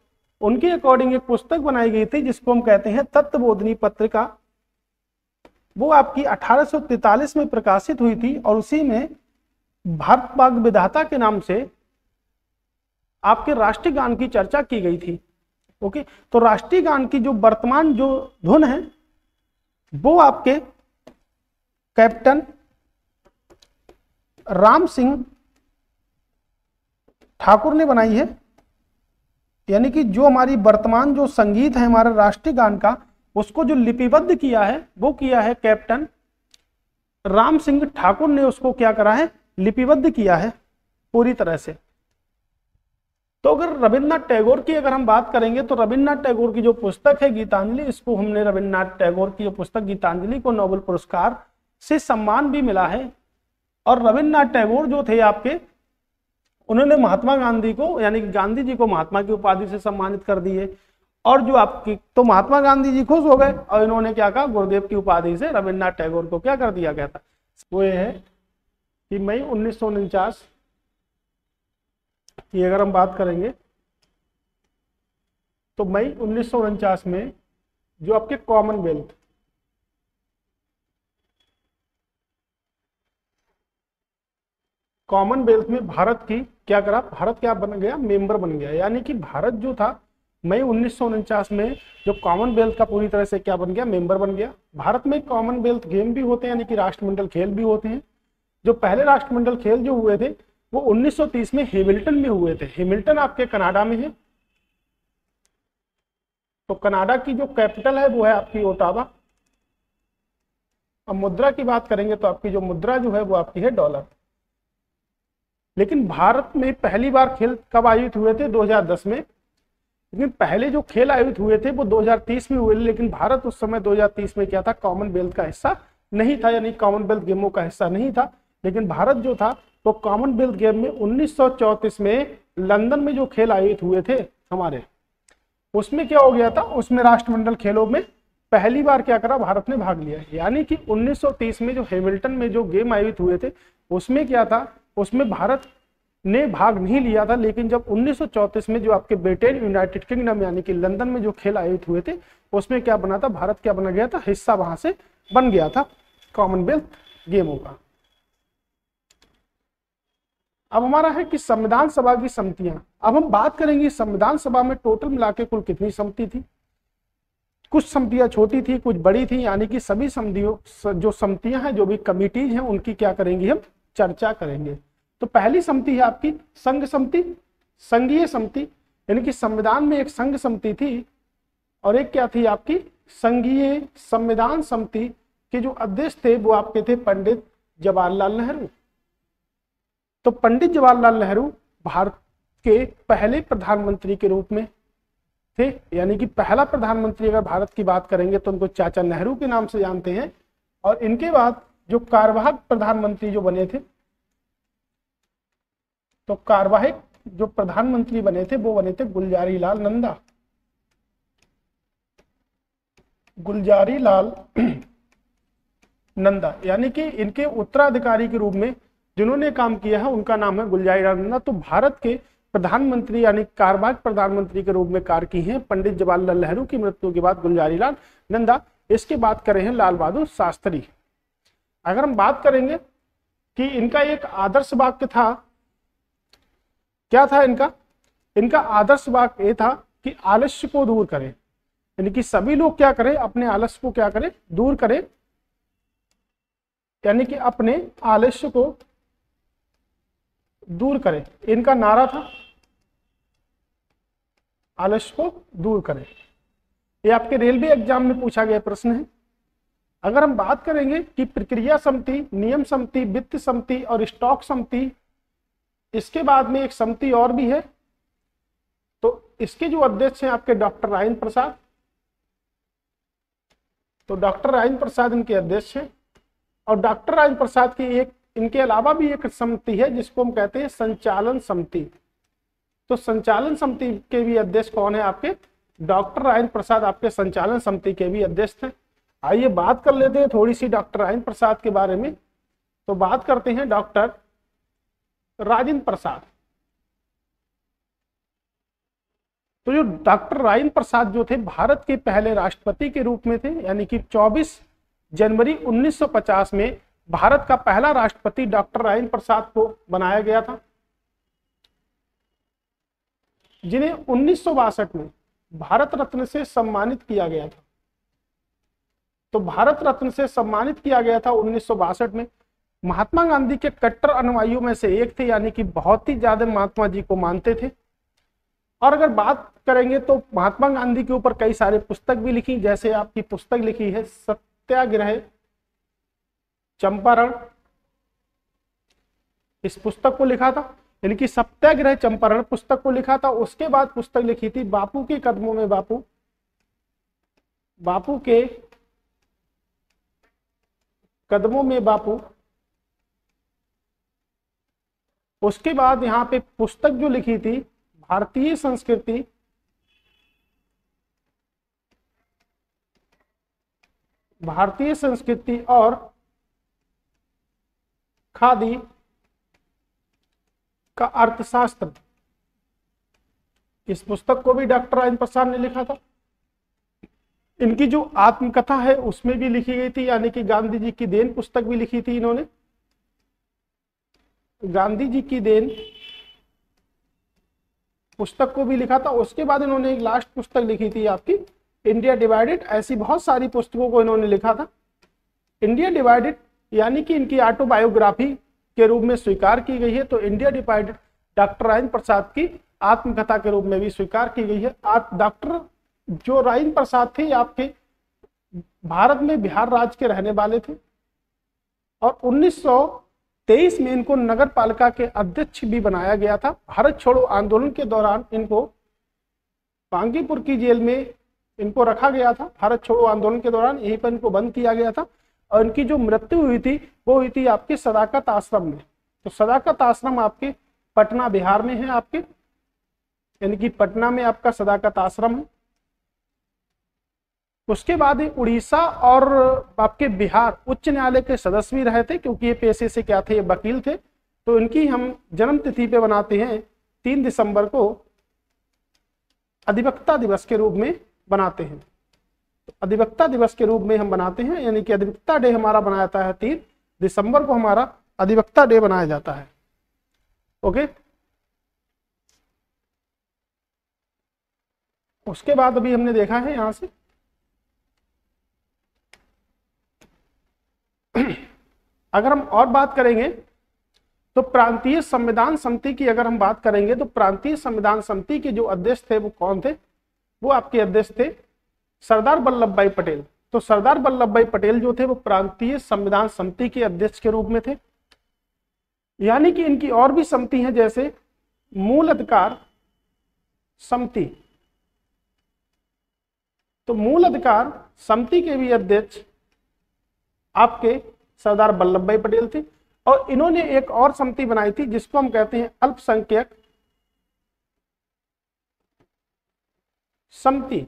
उनके अकॉर्डिंग एक पुस्तक बनाई गई थी जिसको हम कहते हैं तत्वबोधिनी पत्रिका। वो आपकी 1843 में प्रकाशित हुई थी और उसी में भारत भाग्य विधाता के नाम से आपके राष्ट्रीय गान की चर्चा की गई थी। ओके, तो राष्ट्रीय गान की जो वर्तमान जो धुन है वो आपके कैप्टन राम सिंह ठाकुर ने बनाई है। यानी कि जो हमारी वर्तमान जो संगीत है हमारा राष्ट्रीय गान का, उसको जो लिपिबद्ध किया है वो किया है कैप्टन राम सिंह ठाकुर ने, उसको क्या करा है, लिपिबद्ध किया है पूरी तरह से। तो अगर रविन्द्रनाथ टैगोर की अगर हम बात करेंगे तो रविन्द्रनाथ टैगोर की जो पुस्तक है गीतांजलि, इसको हमने रविन्द्रनाथ टैगोर की जो पुस्तक गीतांजलि को नोबेल पुरस्कार से सम्मान भी मिला है। और रविन्द्रनाथ टैगोर जो थे आपके, उन्होंने महात्मा गांधी को यानी कि गांधी जी को महात्मा की उपाधि से सम्मानित कर दी है। और जो आपकी तो महात्मा गांधी जी खुश हो गए और इन्होंने क्या कहा, गुरुदेव की उपाधि से रविन्द्रनाथ टैगोर को क्या कर दिया गया था। वो ये है कि मई 1949 की अगर हम बात करेंगे तो मई 1949 में जो आपके कॉमनवेल्थ में भारत की क्या करा, भारत क्या बन गया, मेंबर बन गया। यानी कि भारत जो था मई 1949 में जो कॉमनवेल्थ का पूरी तरह से क्या बन गया, मेंबर बन गया। भारत में कॉमनवेल्थ गेम भी होते हैं यानी कि राष्ट्रमंडल खेल भी होते हैं। जो पहले राष्ट्रमंडल खेल जो हुए थे वो 1930 में हेमिल्टन में हुए थे। हेमिल्टन आपके कनाडा में है। तो कनाडा की जो कैपिटल है वो है आपकी ओटावा। अब मुद्रा की बात करेंगे तो आपकी जो मुद्रा जो है वो आपकी है डॉलर। लेकिन भारत में पहली बार खेल कब आयोजित हुए थे, 2010 में। लेकिन पहले जो खेल आयोजित हुए थे वो 2030 में हुए, लेकिन भारत उस समय 2030 में क्या था, कॉमनवेल्थ का हिस्सा नहीं था, यानी कॉमनवेल्थ गेमों का हिस्सा नहीं था। लेकिन भारत जो था तो कॉमनवेल्थ गेम में 1934 में लंदन में जो खेल आयोजित हुए थे हमारे, उसमें क्या हो गया था, उसमें राष्ट्रमंडल खेलों में पहली बार क्या करा, भारत ने भाग लिया। यानी कि 1930 में जो हैमिल्टन में जो गेम आयोजित हुए थे उसमें क्या था, उसमें भारत ने भाग नहीं लिया था। लेकिन जब 1934 में जो आपके ब्रिटेन यूनाइटेड किंगडम यानी कि लंदन में जो खेल आयोजित हुए थे उसमें क्या बना था, भारत क्या बना गया था, हिस्सा वहां से बन गया था कॉमनवेल्थ गेमों का। अब हमारा है कि संविधान सभा की समितियां। अब हम बात करेंगे संविधान सभा में टोटल मिला के कुल कितनी समिति थी। कुछ समितियां छोटी थी, कुछ बड़ी थी, यानी कि सभी समितियों जो समितियां हैं, जो भी कमिटीज हैं, उनकी क्या करेंगे, हम चर्चा करेंगे। तो पहली समिति है आपकी संघ समिति, संघीय समिति, यानी कि संविधान में एक संघ समिति थी और एक क्या थी आपकी संघीय संविधान समिति के जो अध्यक्ष थे वो आपके थे पंडित जवाहरलाल नेहरू। तो पंडित जवाहरलाल नेहरू भारत के पहले प्रधानमंत्री के रूप में थे, यानी कि पहला प्रधानमंत्री अगर भारत की बात करेंगे तो उनको चाचा नेहरू के नाम से जानते हैं। और इनके बाद जो कार्यवाहक प्रधानमंत्री जो बने थे, तो कार्यवाहक जो प्रधानमंत्री बने थे वो बने थे गुलजारी लाल नंदा। गुलजारी लाल नंदा, यानी कि इनके उत्तराधिकारी के रूप में जिन्होंने काम किया है उनका नाम है गुलजारी लाल नंदा। तो भारत के प्रधानमंत्री यानी कार्यवाहक प्रधानमंत्री के रूप में कार्य की हैं पंडित जवाहरलाल नेहरू की मृत्यु के बाद गुलजारी लाल नंदा। इसके बाद करें हैं लाल बहादुर शास्त्री। अगर हम बात करेंगे कि इनका एक आदर्श वाक्य था, क्या था इनका आदर्श वाक्य ये था कि आलस्य को दूर करें, यानी कि सभी लोग क्या करें, अपने आलस्य को क्या करें, दूर करें, यानी कि अपने आलस्य को दूर करें, इनका नारा था आलस्य को दूर करें। ये आपके रेलवे एग्जाम में पूछा गया प्रश्न है। अगर हम बात करेंगे कि प्रक्रिया समिति, नियम समिति, वित्त समिति और स्टॉक समिति, इसके बाद में एक समिति और भी है, तो इसके जो अध्यक्ष हैं आपके डॉक्टर राजेंद्र प्रसाद। तो डॉक्टर राजेंद्र प्रसाद इनके अध्यक्ष हैं। और डॉक्टर राजेंद्र प्रसाद की एक इनके अलावा भी एक समिति है जिसको हम कहते हैं संचालन समिति। तो संचालन समिति के भी अध्यक्ष कौन है, आपके डॉक्टर राजेंद्र प्रसाद आपके संचालन समिति के भी अध्यक्ष थे। आइए बात कर लेते हैं थोड़ी सी डॉक्टर राजेंद्र प्रसाद के बारे में। तो बात करते हैं डॉक्टर राजेंद्र प्रसाद। तो जो डॉक्टर राजेंद्र प्रसाद जो थे भारत के पहले राष्ट्रपति के रूप में थे, यानी कि 24 जनवरी 1950 में भारत का पहला राष्ट्रपति डॉक्टर राजेंद्र प्रसाद को बनाया गया था। जिन्हें 1962 में भारत रत्न से सम्मानित किया गया था। तो भारत रत्न से सम्मानित किया गया था 1962 में। महात्मा गांधी के कट्टर अनुयायियों में से एक थे, यानी कि बहुत ही ज्यादा महात्मा जी को मानते थे। और अगर बात करेंगे तो महात्मा गांधी के ऊपर कई सारे पुस्तक भी लिखी, जैसे आपकी पुस्तक लिखी है सत्याग्रह चंपारण, इस पुस्तक को लिखा था, यानी कि सत्याग्रह चंपारण पुस्तक को लिखा था। उसके बाद पुस्तक लिखी थी बापू के कदमों में बापू, बापू के कदमों में बापू। उसके बाद यहाँ पे पुस्तक जो लिखी थी भारतीय संस्कृति, भारतीय संस्कृति और खादी का अर्थशास्त्र, इस पुस्तक को भी डॉक्टर राजेंद्र प्रसाद ने लिखा था। इनकी जो आत्मकथा है उसमें भी लिखी गई थी, यानी कि गांधी जी की देन पुस्तक भी लिखी थी इन्होंने, गांधी जी की देन पुस्तक को भी लिखा था। उसके बाद इन्होंने एक लास्ट पुस्तक लिखी थी आपकी इंडिया डिवाइडेड। ऐसी बहुत सारी पुस्तकों को इन्होंने लिखा था। इंडिया डिवाइडेड यानी कि इनकी ऑटोबायोग्राफी के रूप में स्वीकार की गई है। तो India divided doctor Rajendra Prasad की आत्मकथा के रूप में भी स्वीकार की गई है। डॉक्टर जो राजेंद्र प्रसाद थे आपके भारत में बिहार राज्य के रहने वाले थे और 1923 में इनको नगर पालिका के अध्यक्ष भी बनाया गया था। भारत छोड़ो आंदोलन के दौरान इनको बांकीपुर की जेल में इनको रखा गया था। भारत छोड़ो आंदोलन के दौरान यहीं पर इनको बंद किया गया था और इनकी जो मृत्यु हुई थी वो हुई थी आपके सदाकत आश्रम में। तो सदाकत आश्रम आपके पटना बिहार में है आपके, यानी कि पटना में आपका सदाकत आश्रम है। उसके बाद उड़ीसा और आपके बिहार उच्च न्यायालय के सदस्य भी रहे थे, क्योंकि ये पेशे से क्या थे, ये वकील थे। तो इनकी हम जन्म तिथि पे बनाते हैं 3 दिसंबर को अधिवक्ता दिवस के रूप में बनाते हैं। तो अधिवक्ता दिवस के रूप में हम बनाते हैं, यानी कि अधिवक्ता डे हमारा बनाया जाता है 3 दिसंबर को हमारा अधिवक्ता डे बनाया जाता है। ओके, उसके बाद अभी हमने देखा है यहां से अगर हम और बात करेंगे तो प्रांतीय संविधान समिति की अगर हम बात करेंगे तो प्रांतीय संविधान समिति के जो अध्यक्ष थे वो कौन थे, वो आपके अध्यक्ष थे सरदार वल्लभ भाई पटेल। तो सरदार वल्लभ भाई पटेल जो थे वो प्रांतीय संविधान समिति के अध्यक्ष के रूप में थे। यानी कि इनकी और भी समिति है, जैसे मूल अधिकार समिति। तो मूल अधिकार समिति के भी अध्यक्ष आपके सरदार वल्लभ भाई पटेल थे। और इन्होंने एक और समिति बनाई थी जिसको हम कहते हैं अल्पसंख्यक समिति।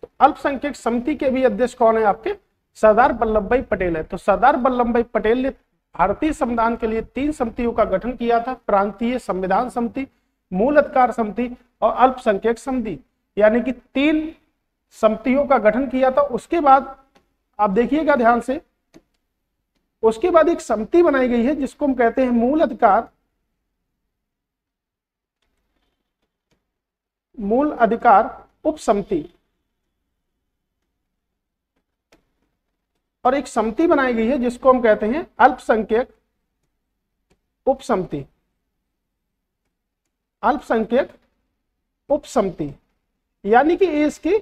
तो अल्पसंख्यक समिति के भी अध्यक्ष कौन है, आपके सरदार वल्लभ भाई पटेल है। तो सरदार वल्लभ भाई पटेल ने भारतीय संविधान के लिए 3 समितियों का गठन किया था, प्रांतीय संविधान समिति, मूल अधिकार समिति और अल्पसंख्यक समिति, यानी कि 3 समितियों का गठन किया था। उसके बाद आप देखिएगा ध्यान से, उसके बाद एक समिति बनाई गई है जिसको हम कहते हैं मूल अधिकार उप समिति, और एक समिति बनाई गई है जिसको हम कहते हैं अल्पसंख्यक उप समिति, अल्पसंख्यक उप समिति। यानी कि ये इसकी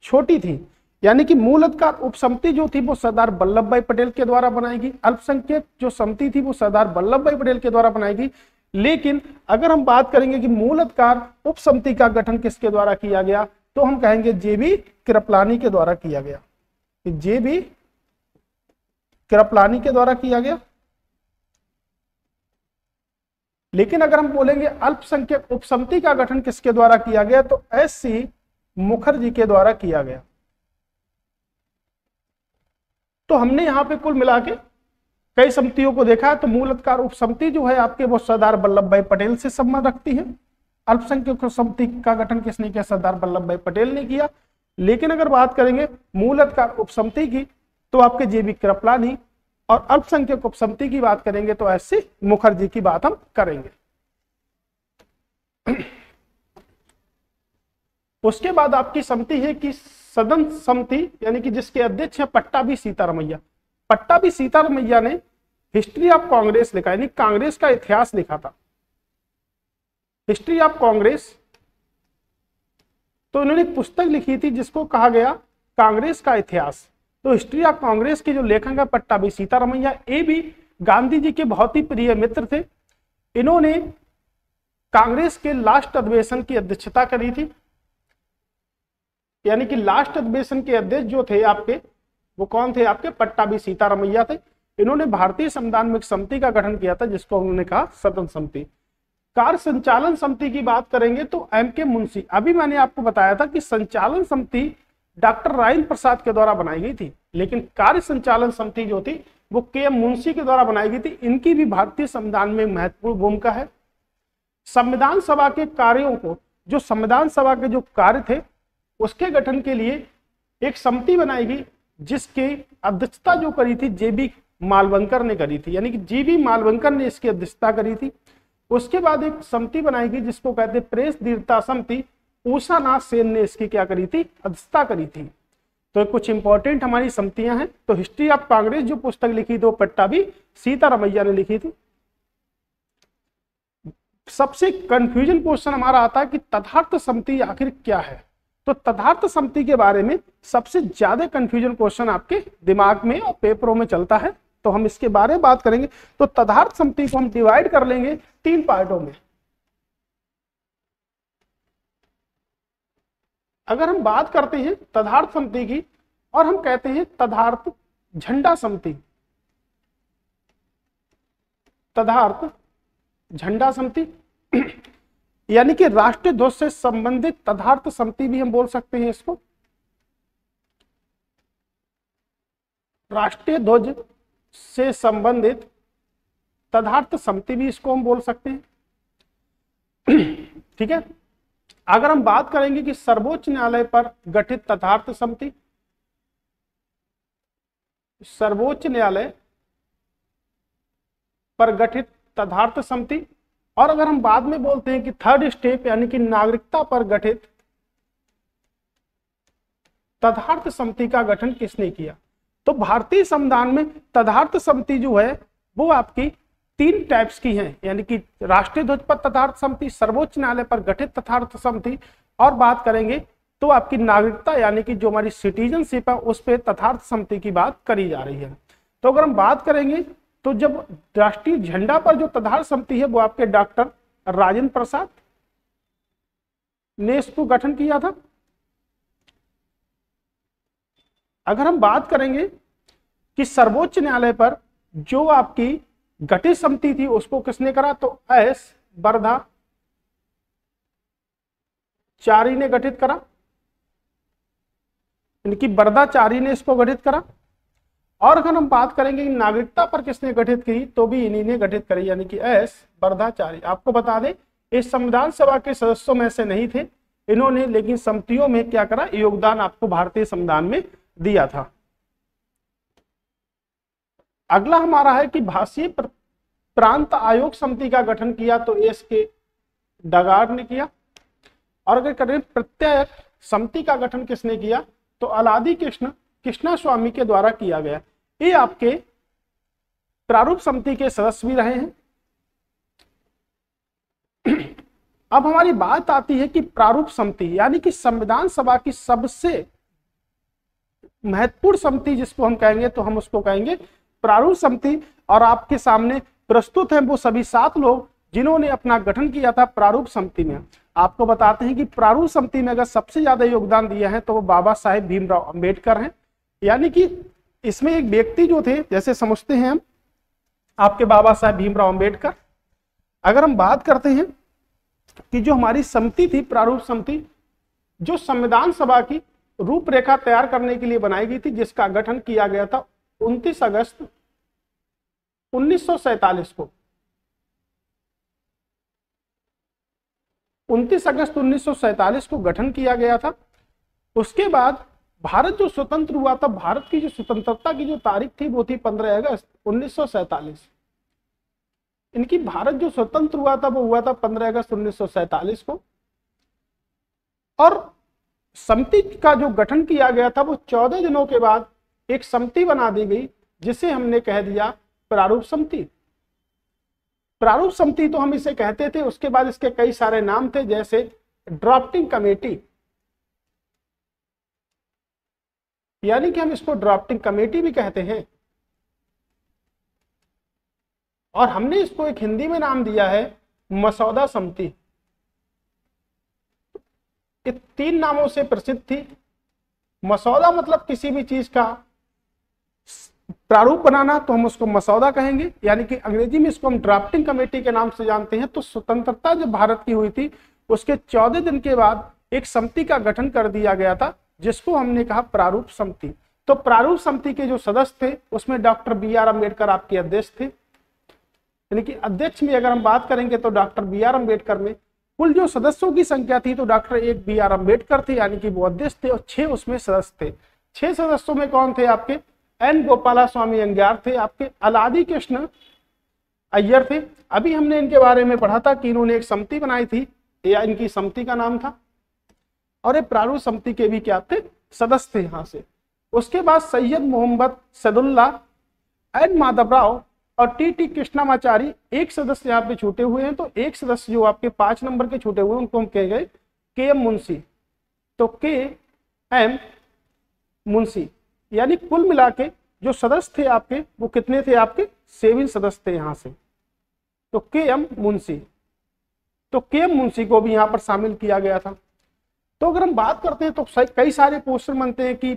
छोटी थी, यानी कि मूल अधिकार उप समिति जो थी वो सरदार वल्लभ भाई पटेल के द्वारा बनाएगी, अल्पसंख्यक जो समिति थी वो सरदार वल्लभ भाई पटेल के द्वारा बनाएगी। लेकिन अगर हम बात करेंगे कि मूल अधिकार उप समिति का गठन किसके द्वारा किया गया, तो हम कहेंगे जेबी कृपलानी के द्वारा किया गया, जेबी कृपलानी के द्वारा किया गया। लेकिन अगर हम बोलेंगे अल्पसंख्यक उप समिति का गठन किसके द्वारा किया गया, तो एस.सी. मुखर्जी के द्वारा किया गया। तो हमने यहां पे कुल मिला के कई समितियों को देखा है। तो मूल अधिकार उप समिति जो है आपके वो सरदार वल्लभ भाई पटेल से संबंध रखती है। अल्पसंख्यक समिति का गठन किसने किया, सरदार वल्लभ भाई पटेल ने किया। लेकिन अगर बात करेंगे मूल अधिकार उप समिति की तो आपके जेबी कृपलानी, और अल्पसंख्यक उप समिति की बात करेंगे तो एस.सी. मुखर्जी की बात हम करेंगे। उसके बाद आपकी समिति है कि सदन समिति, यानी कि जिसके अध्यक्ष है पट्टाभी सीतारमैया। पट्टाभी सीतारमैया ने हिस्ट्री ऑफ कांग्रेस लिखा, यानी कांग्रेस का इतिहास लिखा था, हिस्ट्री ऑफ कांग्रेस। तो इन्होंने एक पुस्तक लिखी थी जिसको कहा गया कांग्रेस का इतिहास। तो हिस्ट्री ऑफ कांग्रेस के जो लेखक है पट्टाभी सीतारमैया, ये भी गांधी जी के बहुत ही प्रिय मित्र थे। इन्होंने कांग्रेस के लास्ट अधिवेशन की अध्यक्षता करी थी, यानी कि लास्ट अधिवेशन के अध्यक्ष जो थे आपके, वो कौन थे आपके? पट्टाभी सीतारमैया थे। इन्होंने भारतीय संविधान में एक समिति का गठन किया था जिसको उन्होंने कहा सदन समिति। कार्य संचालन समिति की बात करेंगे तो एम.के. मुंशी। अभी मैंने आपको बताया था कि संचालन समिति डॉक्टर राजेंद्र प्रसाद के द्वारा बनाई गई थी, लेकिन कार्य संचालन समिति जो थी वो के.एम. मुंशी के द्वारा बनाई गई थी। इनकी भी भारतीय संविधान में महत्वपूर्ण भूमिका है। संविधान सभा के कार्यों को, जो संविधान सभा के जो कार्य थे उसके गठन के लिए एक समिति बनाई गई जिसकी अध्यक्षता जो करी थी जे.बी. मालवंकर ने करी थी, यानी कि जी.बी. मालवंकर ने इसकी अध्यक्षता करी थी। उसके बाद एक समिति बनाई गई जिसको कहते प्रेस दृढ़ता समिति, उषा नाथ सेन ने इसकी क्या करी थी? अध्यक्षता करी थी। तो कुछ इंपॉर्टेंट हमारी समितियां हैं। तो हिस्ट्री ऑफ कांग्रेस जो पुस्तक लिखी थी वो पट्टाभी सीतारमैया ने लिखी थी। सबसे कंफ्यूजन क्वेश्चन हमारा आता है कि तथार्थ समिति आखिर क्या है। तो तथार्थ समिति के बारे में सबसे ज्यादा कंफ्यूजन क्वेश्चन आपके दिमाग में और पेपरों में चलता है, तो हम इसके बारे में बात करेंगे। तो तथार्थ समिति को हम डिवाइड कर लेंगे 3 पार्टों में। अगर हम बात करते हैं तथार्थ समिति की, और हम कहते हैं तथार्थ झंडा समिति, तथार्थ झंडा समिति यानी कि राष्ट्रीय ध्वज से संबंधित तथार्थ समिति भी हम बोल सकते हैं इसको। राष्ट्रीय ध्वज से संबंधित तथार्थ समिति भी इसको हम बोल सकते हैं। ठीक है। अगर हम बात करेंगे कि सर्वोच्च न्यायालय पर गठित तथार्थ समिति, सर्वोच्च न्यायालय पर गठित तथार्थ समिति, और अगर हम बाद में बोलते हैं कि थर्ड स्टेप यानी कि नागरिकता पर गठित तथार्थ समिति का गठन किसने किया। तो भारतीय संविधान में तथार्थ समिति जो है वो आपकी 3 टाइप्स की हैं, यानी कि राष्ट्रीय ध्वज पर तथार्थ समिति, सर्वोच्च न्यायालय पर गठित तथार्थ समिति, और बात करेंगे तो आपकी नागरिकता यानी कि जो हमारी सिटीजनशिप है उस पर तथार्थ समिति की बात करी जा रही है। तो अगर हम बात करेंगे तो जब राष्ट्रीय झंडा पर जो तथार्थ समिति है वो आपके डॉक्टर राजेंद्र प्रसाद ने इसको गठन किया था। अगर हम बात करेंगे कि सर्वोच्च न्यायालय पर जो आपकी गठित समिति थी उसको किसने करा, तो एस बरदाचारी ने गठित करा, इनकी बरदाचारी ने इसको गठित करा। और अगर हम बात करेंगे कि नागरिकता पर किसने गठित की, तो भी इन्हीं ने गठित करी, यानी कि एस बरदाचारी। आपको बता दें इस संविधान सभा के सदस्यों में से नहीं थे इन्होंने, लेकिन समितियों में क्या करा, योगदान आपको भारतीय संविधान में दिया था। अगला हमारा है कि भाषीय प्रांत आयोग समिति का गठन किया, तो एस के डगार ने किया। और अगर करें प्रत्येक समिति का गठन किसने किया, तो अलादी कृष्णा स्वामी के द्वारा किया गया। ये आपके प्रारूप समिति के सदस्य भी रहे हैं। अब हमारी बात आती है कि प्रारूप समिति यानी कि संविधान सभा की सबसे महत्वपूर्ण समिति जिसको हम कहेंगे, तो हम उसको कहेंगे प्रारूप समिति। और आपके सामने प्रस्तुत हैं वो सभी 7 लोग जिन्होंने अपना गठन किया था प्रारूप समिति में। आपको बताते हैं कि प्रारूप समिति में अगर सबसे ज्यादा योगदान दिया है तो वो बाबा साहेब भीमराव अंबेडकर हैं। यानी कि इसमें एक व्यक्ति जो थे, जैसे समझते हैं हम आपके बाबा साहेब भीमराव अंबेडकर। अगर हम बात करते हैं कि जो हमारी समिति थी प्रारूप समिति, जो संविधान सभा की रूपरेखा तैयार करने के लिए बनाई गई थी, जिसका गठन किया गया था 29 अगस्त 1947 को। 29 अगस्त 1947 को गठन किया गया था। उसके बाद भारत जो स्वतंत्र हुआ था, भारत की जो स्वतंत्रता की जो तारीख थी वो थी 15 अगस्त 1947। इनकी भारत जो स्वतंत्र हुआ था वो हुआ था 15 अगस्त 1947 को। और समिति का जो गठन किया गया था वो 14 दिनों के बाद एक समिति बना दी गई, जिसे हमने कह दिया प्रारूप समिति। प्रारूप समिति तो हम इसे कहते थे, उसके बाद इसके कई सारे नाम थे, जैसे ड्राफ्टिंग कमेटी, यानी कि हम इसको ड्राफ्टिंग कमेटी भी कहते हैं, और हमने इसको एक हिंदी में नाम दिया है मसौदा समिति। ये 3 नामों से प्रसिद्ध थी। मसौदा मतलब किसी भी चीज का प्रारूप बनाना, तो हम उसको मसौदा कहेंगे, यानी कि अंग्रेजी में इसको हम ड्राफ्टिंग कमेटी के नाम से जानते हैं। तो स्वतंत्रता जब भारत की हुई थी उसके 14 दिन के बाद एक समिति का गठन कर दिया गया था, जिसको हमने कहा प्रारूप समिति। तो प्रारूप समिति के जो सदस्य थे उसमें डॉक्टर बी.आर. अम्बेडकर आपके अध्यक्ष थे, यानी कि अध्यक्ष में अगर हम बात करेंगे तो डॉक्टर बी.आर. अम्बेडकर में कुल जो सदस्यों की संख्या थी तो डॉक्टर एक बी.आर. अम्बेडकर थे, यानी कि वो अध्यक्ष थे, और 6 उसमें सदस्य थे। 6 सदस्यों में कौन थे? आपके एन गोपाला स्वामी अयंगार थे, आपके अलादी कृष्ण अय्यर थे। अभी हमने इनके बारे में पढ़ा था कि इन्होंने एक समिति बनाई थी, या इनकी समिति का नाम था, और ये प्रारूप समिति के भी क्या थे? सदस्य थे यहाँ से। उसके बाद सैयद मोहम्मद सैदुल्ला, एन माधवराव और टी कृष्णामाचारी एक सदस्य यहाँ पे छूटे हुए हैं। तो एक सदस्य जो आपके 5 नंबर के छूटे हुए हैं उनको हम कह गए के.एम. मुंशी। तो के.एम. मुंशी, यानी कुल मिला के जो सदस्य थे आपके वो कितने थे? आपके 7 सदस्य थे यहाँ से। तो के.एम. मुंशी, तो के.एम. मुंशी को भी यहाँ पर शामिल किया गया था। तो अगर हम बात करते हैं तो कई सारे क्वेश्चन बनते हैं कि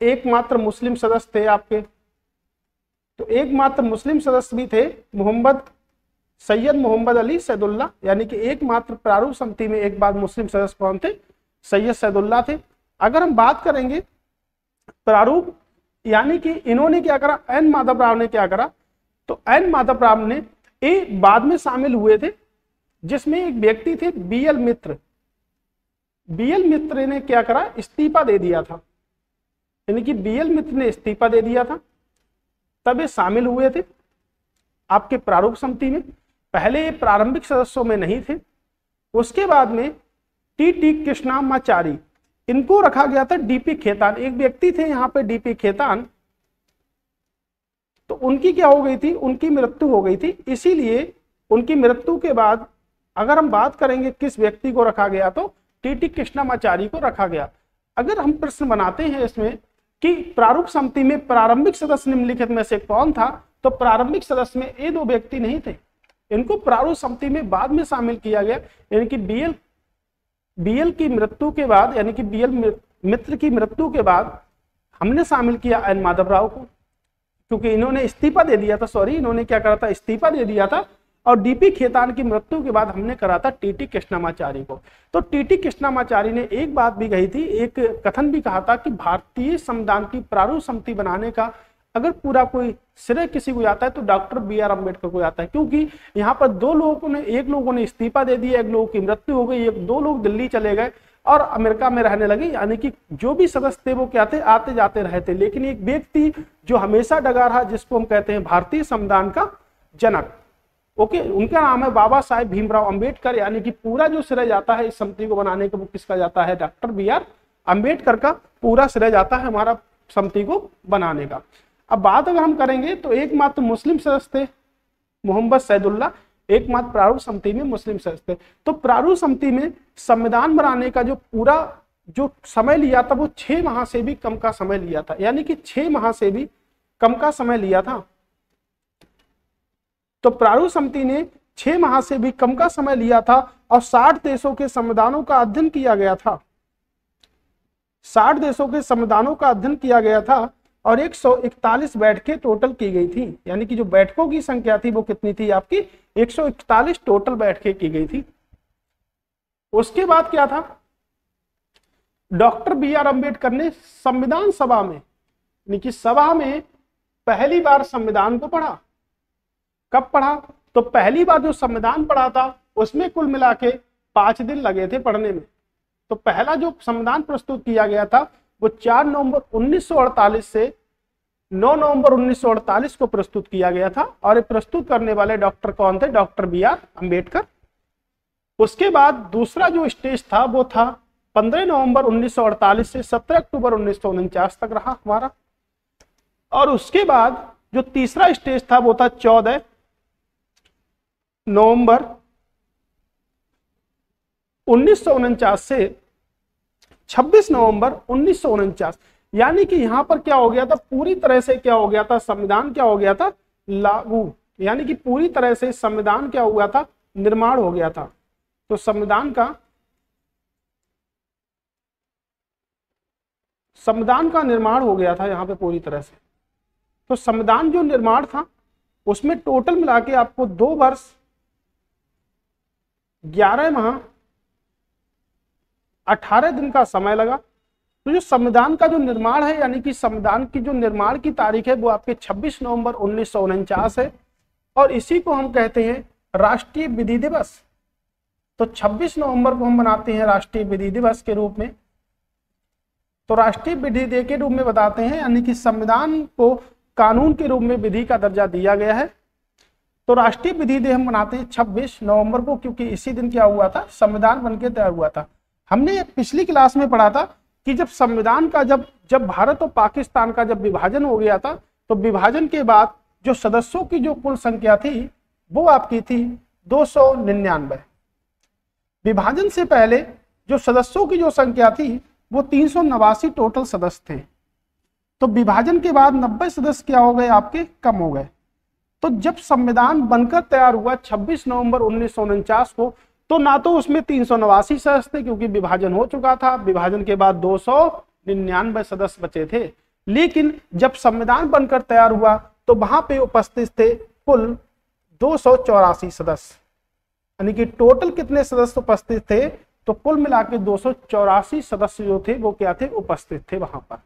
एकमात्र मुस्लिम सदस्य थे आपके, तो एकमात्र मुस्लिम सदस्य भी थे सैयद मोहम्मद अली सैदुल्ला, यानी कि एकमात्र प्रारूप समिति में एक बार मुस्लिम सदस्य कौन थे? सैयद सैदुल्ला थे। अगर हम बात करेंगे प्रारूप, यानी कि इन्होंने क्या करा? एन माधवराव ने क्या करा? तो एन माधवराव ने बाद में शामिल हुए थे, जिसमें एक व्यक्ति थे बी.एल. मित्र। बी.एल. मित्र ने क्या करा? इस्तीफा दे दिया था, यानी कि बी.एल. मित्र ने इस्तीफा दे दिया था, तब ये शामिल हुए थे आपके प्रारूप समिति में। पहले ये प्रारंभिक सदस्यों में नहीं थे। उसके बाद में टी कृष्णामाचारी, इनको रखा गया था। डी.पी. खेतान, एक व्यक्ति थे यहाँ पे डी.पी. खेतान, तो उनकी क्या हो गई थी? उनकी मृत्यु हो गई थी। इसीलिए उनकी मृत्यु के बाद अगर हम बात करेंगे किस व्यक्ति को रखा गया, तो टी कृष्णामाचारी को रखा गया। अगर हम प्रश्न बनाते हैं इसमें कि प्रारूप समिति में प्रारंभिक सदस्य निम्नलिखित में से कौन था, तो प्रारंभिक सदस्य में ये 2 व्यक्ति नहीं थे, इनको प्रारूप समिति में बाद में शामिल किया गया। यानी कि बी.एल. की मृत्यु के बाद, यानी कि बी.एल. मित्र की मृत्यु के बाद हमने शामिल किया एन माधवराव को, क्योंकि इन्होंने इस्तीफा दे दिया था। इन्होंने क्या करा था? इस्तीफा दे दिया था। और डी.पी. खेतान की मृत्यु के बाद हमने करा था टी कृष्णामाचारी को। तो टी कृष्णामाचारी ने एक बात भी कही थी, एक कथन भी कहा था कि भारतीय संविधान की प्रारूप समिति बनाने का अगर पूरा कोई श्रेय किसी को जाता है तो डॉक्टर बी.आर. अम्बेडकर को जाता है, क्योंकि यहाँ पर 2 लोगों ने, एक लोगों ने इस्तीफा दे दिया, एक लोगों की मृत्यु हो गई, 2 लोग दिल्ली चले गए और अमेरिका में रहने लगे। यानी कि जो भी सदस्य थे वो क्या थे? आते जाते रहे थे। लेकिन एक व्यक्ति जो हमेशा डगा रहा, जिसको हम कहते हैं भारतीय संविधान का जनक, ओके, उनका नाम है बाबा साहेब भीमराव अंबेडकर। यानी कि पूरा जो श्रेय जाता है इस समिति को बनाने का वो किसका जाता है? Doctor B R. अंबेडकर का पूरा श्रेय जाता है हमारा समिति को बनाने का। अब बात अगर हम करेंगे तो एकमात्र मुस्लिम सदस्य थे मोहम्मद सैदुल्ला, एकमात्र प्रारूप समिति में मुस्लिम सदस्य थे। तो प्रारूप समिति में संविधान बनाने का जो पूरा जो समय लिया था वो 6 माह से भी कम का समय लिया था, यानी कि 6 माह से भी कम का समय लिया था। तो प्रारूप समिति ने 6 माह से भी कम का समय लिया था और 60 देशों के संविधानों का अध्ययन किया गया था। 60 देशों के संविधानों का अध्ययन किया गया था और 141 बैठकें टोटल की गई थी, यानी कि जो बैठकों की संख्या थी वो कितनी थी? आपकी 141 टोटल बैठकें की गई थी। उसके बाद क्या था? Doctor B R. अम्बेडकर ने संविधान सभा में, यानी कि सभा में पहली बार संविधान को पढ़ा। कब पढ़ा? तो पहली बार जो संविधान पढ़ा था उसमें कुल मिला के 5 दिन लगे थे पढ़ने में। तो पहला जो संविधान प्रस्तुत किया गया था वो 4 नवंबर 1948 से 9 नवंबर 1948 को प्रस्तुत किया गया था और ये प्रस्तुत करने वाले डॉक्टर कौन थे? Doctor B R. अम्बेडकर। उसके बाद दूसरा जो स्टेज था वो था 15 नवंबर 1948 से 17 अक्टूबर 1949 तक रहा हमारा। और उसके बाद जो तीसरा स्टेज था वो था 14 नवंबर 1949 से 26 नवंबर 1949। यानी कि यहां पर क्या हो गया था, पूरी तरह से क्या हो गया था, संविधान क्या हो गया था, लागू। यानी कि पूरी तरह से संविधान क्या हुआ था, निर्माण हो गया था। तो संविधान का निर्माण हो गया था यहां पे पूरी तरह से। तो संविधान जो निर्माण था उसमें टोटल मिला के आपको 2 वर्ष 11 माह 18 दिन का समय लगा। तो जो संविधान का जो निर्माण है, यानी कि संविधान की जो निर्माण की तारीख है वो आपके 26 नवंबर 1949 है, और इसी को हम कहते हैं राष्ट्रीय विधि दिवस। तो 26 नवंबर को हम मनाते हैं राष्ट्रीय विधि दिवस के रूप में। तो राष्ट्रीय विधि डे के रूप में बताते हैं, यानी कि संविधान को कानून के रूप में विधि का दर्जा दिया गया है। तो राष्ट्रीय विधि डे हम मनाते हैं 26 नवंबर को, क्योंकि इसी दिन क्या हुआ था, संविधान बनके तैयार हुआ था। हमने पिछली क्लास में पढ़ा था कि जब संविधान का जब भारत और पाकिस्तान का जब विभाजन हो गया था, तो विभाजन के बाद जो सदस्यों की जो कुल संख्या थी वो आपकी थी 299। विभाजन से पहले जो सदस्यों की जो संख्या थी वो 389 टोटल सदस्य थे। तो विभाजन के बाद 90 सदस्य क्या हो गए, आपके कम हो गए। तो जब संविधान बनकर तैयार हुआ 26 नवंबर 1949 को, तो ना तो उसमें 389 सदस्य थे क्योंकि विभाजन हो चुका था, विभाजन के बाद 299 सदस्य बचे थे। लेकिन जब संविधान बनकर तैयार हुआ तो वहां पे उपस्थित थे कुल 284 सदस्य। यानी कि टोटल कितने सदस्य उपस्थित थे, तो कुल मिला के 284 सदस्य जो थे वो क्या थे, उपस्थित थे वहां पर।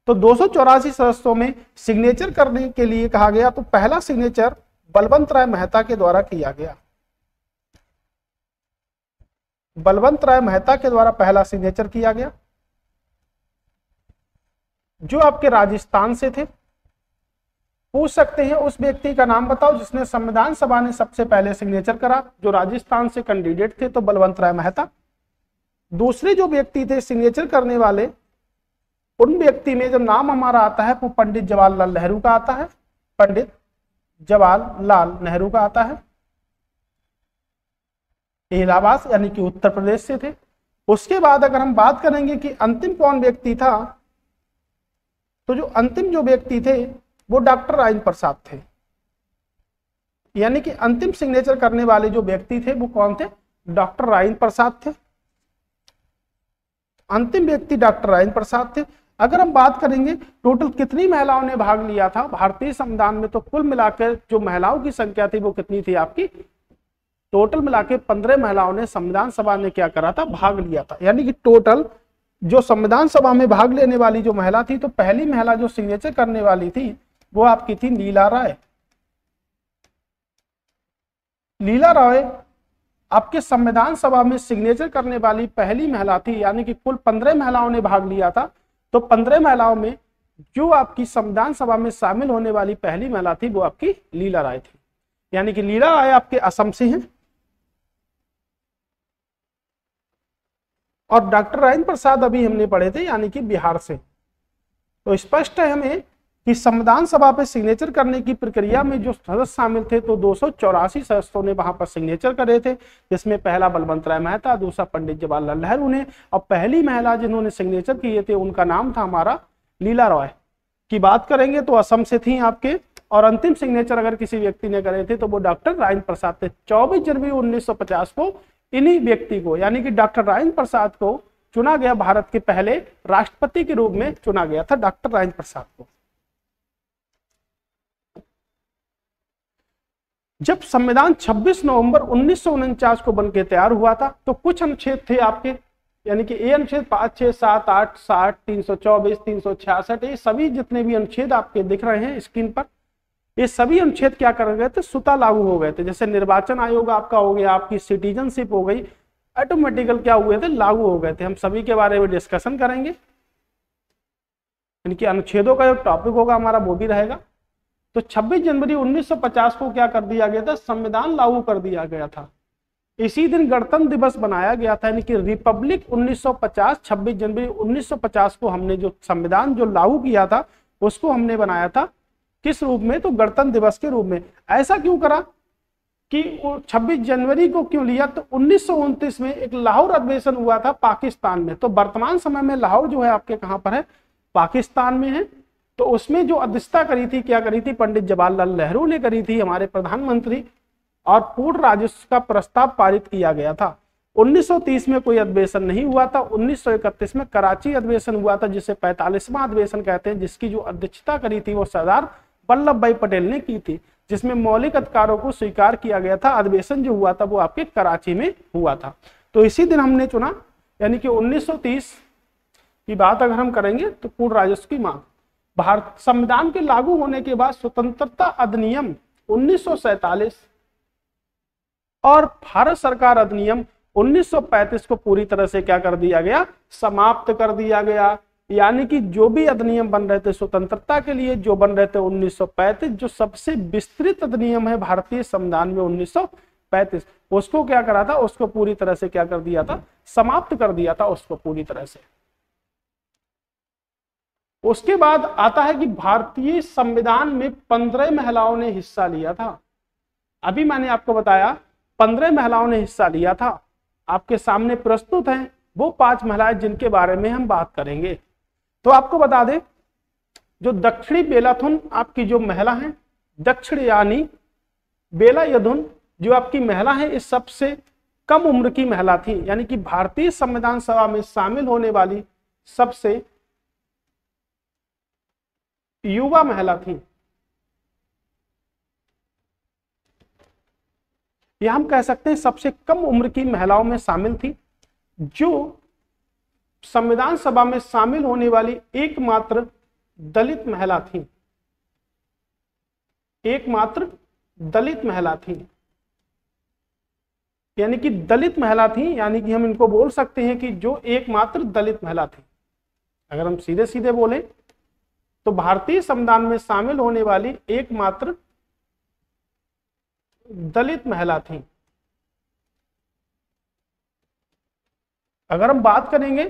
तो 284 सदस्यों में सिग्नेचर करने के लिए कहा गया, तो पहला सिग्नेचर बलवंत राय मेहता के द्वारा किया गया। बलवंत राय मेहता के द्वारा पहला सिग्नेचर किया गया, जो आपके राजस्थान से थे। पूछ सकते हैं उस व्यक्ति का नाम बताओ जिसने संविधान सभा ने सबसे पहले सिग्नेचर करा। जो राजस्थान से कैंडिडेट थे तो बलवंत राय मेहता। दूसरे जो व्यक्ति थे सिग्नेचर करने वाले, उन व्यक्ति में जब नाम हमारा आता है वो पंडित जवाहरलाल नेहरू का आता है। पंडित जवाहरलाल नेहरू का आता है, इलाहाबाद यानी कि उत्तर प्रदेश से थे। उसके बाद अगर हम बात करेंगे कि अंतिम कौन व्यक्ति था, तो जो अंतिम जो व्यक्ति थे वो डॉक्टर राजेंद्र प्रसाद थे। यानी कि अंतिम सिग्नेचर करने वाले जो व्यक्ति थे वो कौन थे, डॉक्टर राजेंद्र प्रसाद थे। अंतिम व्यक्ति डॉक्टर राजेंद्र प्रसाद थे। अगर हम बात करेंगे टोटल कितनी महिलाओं ने भाग लिया था भारतीय संविधान में, तो कुल मिलाकर जो महिलाओं की संख्या थी वो कितनी थी आपकी, टोटल मिलाकर 15 महिलाओं ने संविधान सभा में क्या करा था, भाग लिया था। यानी कि टोटल जो संविधान सभा में भाग लेने वाली जो महिला थी, तो पहली महिला जो सिग्नेचर करने वाली थी वो आपकी थी लीला राय। लीला राय आपके संविधान सभा में सिग्नेचर करने वाली पहली महिला थी। यानी कि कुल 15 महिलाओं ने भाग लिया था, तो 15 महिलाओं में जो आपकी संविधान सभा में शामिल होने वाली पहली महिला थी वो आपकी लीला राय थी। यानी कि लीला राय आपके असम से हैं, और डॉक्टर राजेंद्र प्रसाद अभी हमने पढ़े थे यानी कि बिहार से। तो स्पष्ट है हमें कि संविधान सभा पे सिग्नेचर करने की प्रक्रिया में जो सदस्य शामिल थे तो 284 सदस्यों ने वहां पर सिग्नेचर करे थे, जिसमें पहला बलवंत राय मेहता, दूसरा पंडित जवाहरलाल नेहरू ने, और पहली महिला जिन्होंने सिग्नेचर किए थे उनका नाम था हमारा लीला राय। की बात करेंगे तो असम से थी आपके, और अंतिम सिग्नेचर अगर किसी व्यक्ति ने करे थे तो वो डॉक्टर राजेंद्र प्रसाद थे। 24 जनवरी 1950 को इन्हीं व्यक्ति को यानी कि डॉक्टर राजेंद्र प्रसाद को चुना गया, भारत के पहले राष्ट्रपति के रूप में चुना गया था डॉक्टर राजेंद्र प्रसाद को। जब संविधान 26 नवंबर 1949 को बनके तैयार हुआ था तो कुछ अनुच्छेद थे आपके, यानी कि ए अनुच्छेद 5, 6, 7, 8, 60, 324, 366, ये सभी जितने भी अनुच्छेद आपके दिख रहे हैं स्क्रीन पर, ये सभी अनुच्छेद क्या कर गए थे, स्वतः लागू हो गए थे। जैसे निर्वाचन आयोग आपका हो गया, आपकी सिटीजनशिप हो गई, ऑटोमेटिकल क्या हुए थे, लागू हो गए थे। हम सभी के बारे में डिस्कशन करेंगे, इनके अनुच्छेदों का जो टॉपिक होगा हमारा वो भी रहेगा। तो 26 जनवरी 1950 को क्या कर दिया गया था, संविधान लागू कर दिया गया था। इसी दिन गणतंत्र दिवस बनाया गया था, यानी कि रिपब्लिक 1950, 26 जनवरी 1950 को हमने जो संविधान जो लागू किया था उसको हमने बनाया था किस रूप में, तो गणतंत्र दिवस के रूप में। ऐसा क्यों करा कि 26 जनवरी को क्यों लिया, तो 1929 में एक लाहौर अधिवेशन हुआ था पाकिस्तान में। तो वर्तमान समय में लाहौर जो है आपके कहां पर है, पाकिस्तान में है। तो उसमें जो अध्यक्षता करी थी, क्या करी थी, पंडित जवाहरलाल नेहरू ने करी थी, हमारे प्रधानमंत्री, और पूर्ण राजस्व का प्रस्ताव पारित किया गया था। 1930 में कोई अधिवेशन नहीं हुआ था। 1931 में कराची अधिवेशन हुआ था, जिसे 45वां अधिवेशन कहते हैं, जिसकी जो अध्यक्षता करी थी वो सरदार वल्लभ भाई पटेल ने की थी, जिसमें मौलिक अधिकारों को स्वीकार किया गया था। अधिवेशन जो हुआ था वो आपके कराची में हुआ था। तो इसी दिन हमने चुना, यानी कि 1930 की बात अगर हम करेंगे तो पूर्ण राजस्व की मांग। भारत संविधान के लागू होने के बाद स्वतंत्रता अधिनियम 1947 और भारत सरकार अधिनियम 1935 को पूरी तरह से क्या कर दिया गया, समाप्त कर दिया गया। यानी कि जो भी अधिनियम बन रहे थे स्वतंत्रता के लिए, जो बन रहे थे 1935, जो सबसे विस्तृत अधिनियम है भारतीय संविधान में 1935, उसको क्या करा था, उसको पूरी तरह से क्या कर दिया था, समाप्त कर दिया था उसको पूरी तरह से। उसके बाद आता है कि भारतीय संविधान में 15 महिलाओं ने हिस्सा लिया था। अभी मैंने आपको बताया 15 महिलाओं ने हिस्सा लिया था। आपके सामने प्रस्तुत हैं वो 5 महिलाएं जिनके बारे में हम बात करेंगे। तो आपको बता दें, जो दक्षिणी बेलाथुन आपकी जो महिला है, दक्षिण यानी बेला यधुन जो आपकी महिला है, इस सबसे कम उम्र की महिला थी, यानी कि भारतीय संविधान सभा में शामिल होने वाली सबसे युवा महिला थी। यह हम कह सकते हैं सबसे कम उम्र की महिलाओं में शामिल थी, जो संविधान सभा में शामिल होने वाली एकमात्र दलित महिला थी, एकमात्र दलित महिला थी। यानी कि दलित महिला थी, यानी कि हम इनको बोल सकते हैं कि जो एकमात्र दलित महिला थी। अगर हम सीधे सीधे बोले तो भारतीय संविधान में शामिल होने वाली एकमात्र दलित महिला थी। अगर हम बात करेंगे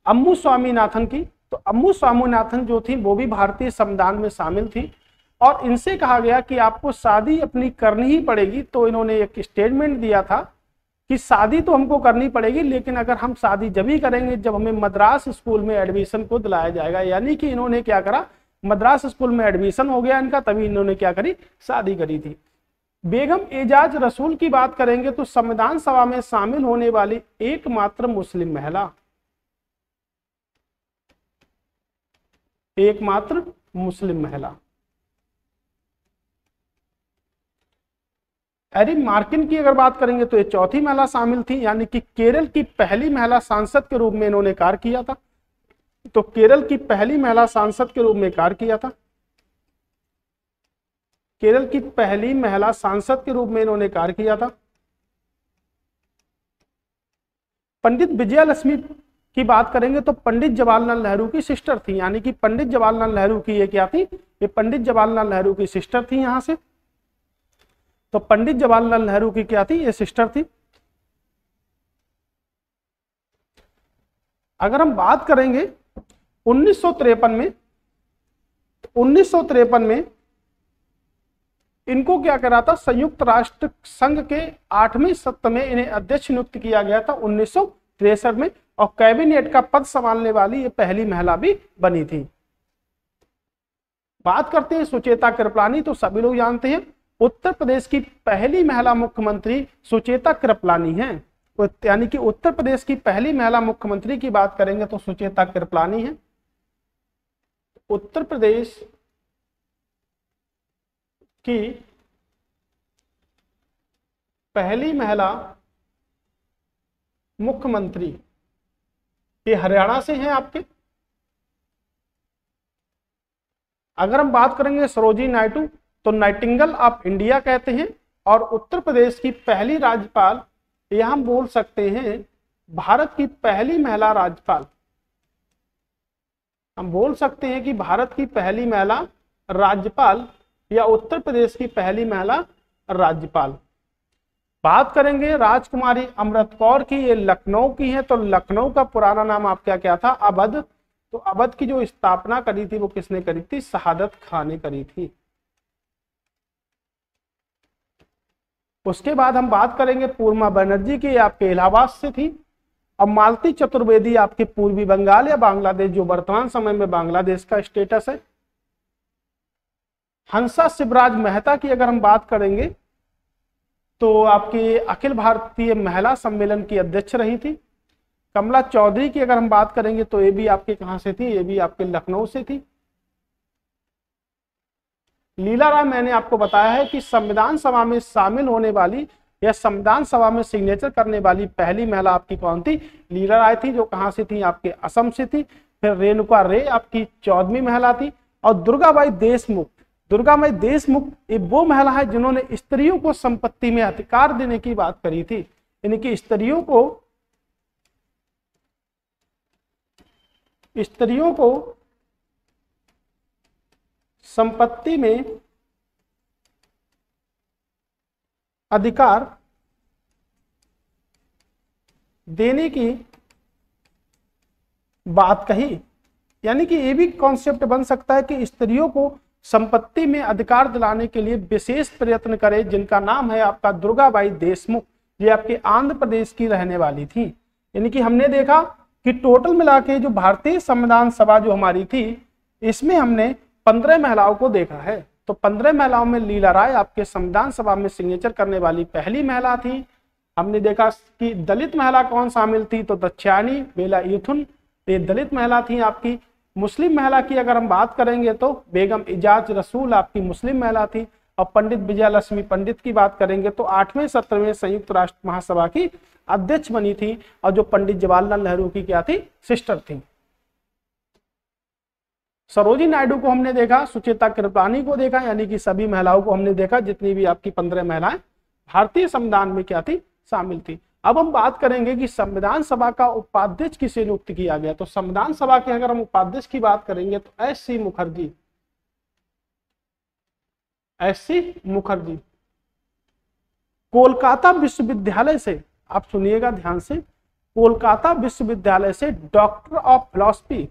अम्मू स्वामीनाथन की, तो अम्मू स्वामीनाथन जो थी वो भी भारतीय संविधान में शामिल थी, और इनसे कहा गया कि आपको शादी अपनी करनी ही पड़ेगी। तो इन्होंने एक स्टेटमेंट दिया था कि शादी तो हमको करनी पड़ेगी, लेकिन अगर हम शादी जब ही करेंगे जब हमें मद्रास स्कूल में एडमिशन को दिलाया जाएगा। यानी कि इन्होंने क्या करा, मद्रास स्कूल में एडमिशन हो गया इनका, तभी इन्होंने क्या करी, शादी करी थी। बेगम एजाज रसूल की बात करेंगे तो संविधान सभा में शामिल होने वाली एकमात्र मुस्लिम महिला, एकमात्र मुस्लिम महिला। एरी मार्किन की अगर बात करेंगे तो ये चौथी महिला शामिल थी, यानी कि केरल की पहली महिला सांसद के रूप में इन्होंने कार्य किया था। तो केरल की पहली महिला सांसद के रूप में कार्य किया था, केरल की पहली महिला सांसद के रूप में इन्होंने कार्य किया था। पंडित विजयलक्ष्मी की बात करेंगे तो पंडित जवाहरलाल नेहरू की सिस्टर थी, यानी कि पंडित जवाहरलाल नेहरू की ये क्या थी, ये पंडित जवाहरलाल नेहरू की सिस्टर थी। यहां से तो पंडित जवाहरलाल नेहरू की क्या थी, ये सिस्टर थी। अगर हम बात करेंगे 1953 में, 1953 में इनको क्या करा था, संयुक्त राष्ट्र संघ के 8वें सत्र में इन्हें अध्यक्ष नियुक्त किया गया था 1963 में, और कैबिनेट का पद संभालने वाली ये पहली महिला भी बनी थी। बात करते हैं सुचेता कृपलानी, तो सभी लोग जानते हैं उत्तर प्रदेश की पहली महिला मुख्यमंत्री सुचेता कृपलानी हैं। यानी कि उत्तर प्रदेश की पहली महिला मुख्यमंत्री की बात करेंगे तो सुचेता कृपलानी है। उत्तर प्रदेश की पहली महिला मुख्यमंत्री, ये हरियाणा से हैं आपके। अगर हम बात करेंगे सरोजिनी नायडू, तो नाइटिंगेल ऑफ इंडिया कहते हैं। और उत्तर प्रदेश की पहली राज्यपाल, यह हम बोल सकते हैं भारत की पहली महिला राज्यपाल, हम बोल सकते हैं कि भारत की पहली महिला राज्यपाल या उत्तर प्रदेश की पहली महिला राज्यपाल। बात करेंगे राजकुमारी अमृत कौर की, ये लखनऊ की है। तो लखनऊ का पुराना नाम आपका क्या था? अवध। तो अवध की जो स्थापना करी थी वो किसने करी थी? शहादत खान ने करी थी। उसके बाद हम बात करेंगे पूर्णिमा बनर्जी की, आपके इलाहाबाद से थी। अब मालती चतुर्वेदी आपके पूर्वी बंगाल या बांग्लादेश, जो वर्तमान समय में बांग्लादेश का स्टेटस है। हंसा शिवराज मेहता की अगर हम बात करेंगे तो आपकी अखिल भारतीय महिला सम्मेलन की अध्यक्ष रही थी। कमला चौधरी की अगर हम बात करेंगे तो ये भी आपके कहां से थी? ये भी आपके लखनऊ से थी। लीला राय, मैंने आपको बताया है कि संविधान सभा में शामिल होने वाली या संविधान सभा में सिग्नेचर करने वाली पहली महिला आपकी कौन थी? लीला राय थी, जो कहां से थी? आपके असम से थी। फिर रेणुका रे आपकी 14वीं महिला थी। और दुर्गाबाई देशमुख, दुर्गाबाई देशमुख ये वो महिला है जिन्होंने स्त्रियों को संपत्ति में अधिकार देने की बात करी थी। यानी कि स्त्रियों को संपत्ति में अधिकार देने की बात कही। यानी कि ये भी कॉन्सेप्ट बन सकता है कि स्त्रियों को संपत्ति में अधिकार दिलाने के लिए विशेष प्रयत्न करे, जिनका नाम है आपका दुर्गाबाई देशमुख। ये आपके आंध्र प्रदेश की रहने वाली थी। यानी कि हमने देखा कि टोटल मिला के जो भारतीय संविधान सभा जो हमारी थी, इसमें हमने 15 महिलाओं को देखा है। तो 15 महिलाओं में लीला राय आपके संविधान सभा में सिग्नेचर करने वाली पहली महिला थी। हमने देखा कि दलित महिला कौन शामिल थी? तो दक्षायणी बेला यूथुन, ये दलित महिला थी आपकी। मुस्लिम महिला की अगर हम बात करेंगे तो बेगम इजाज रसूल आपकी मुस्लिम महिला थी। और पंडित विजयलक्ष्मी पंडित की बात करेंगे तो 8वें सत्र में संयुक्त राष्ट्र महासभा की अध्यक्ष बनी थी, और जो पंडित जवाहरलाल नेहरू की क्या थी? सिस्टर थी। सरोजिनी नायडू को हमने देखा, सुचेता कृपलानी को देखा, यानी कि सभी महिलाओं को हमने देखा, जितनी भी आपकी 15 महिलाएं भारतीय संविधान में क्या थी? शामिल थी। अब हम बात करेंगे कि संविधान सभा का उपाध्यक्ष किसे नियुक्त किया गया। तो संविधान सभा के अगर हम उपाध्यक्ष की बात करेंगे तो एस.सी. मुखर्जी, एस.सी. मुखर्जी कोलकाता विश्वविद्यालय से, आप सुनिएगा ध्यान से, कोलकाता विश्वविद्यालय से डॉक्टर ऑफ फिलॉसफी,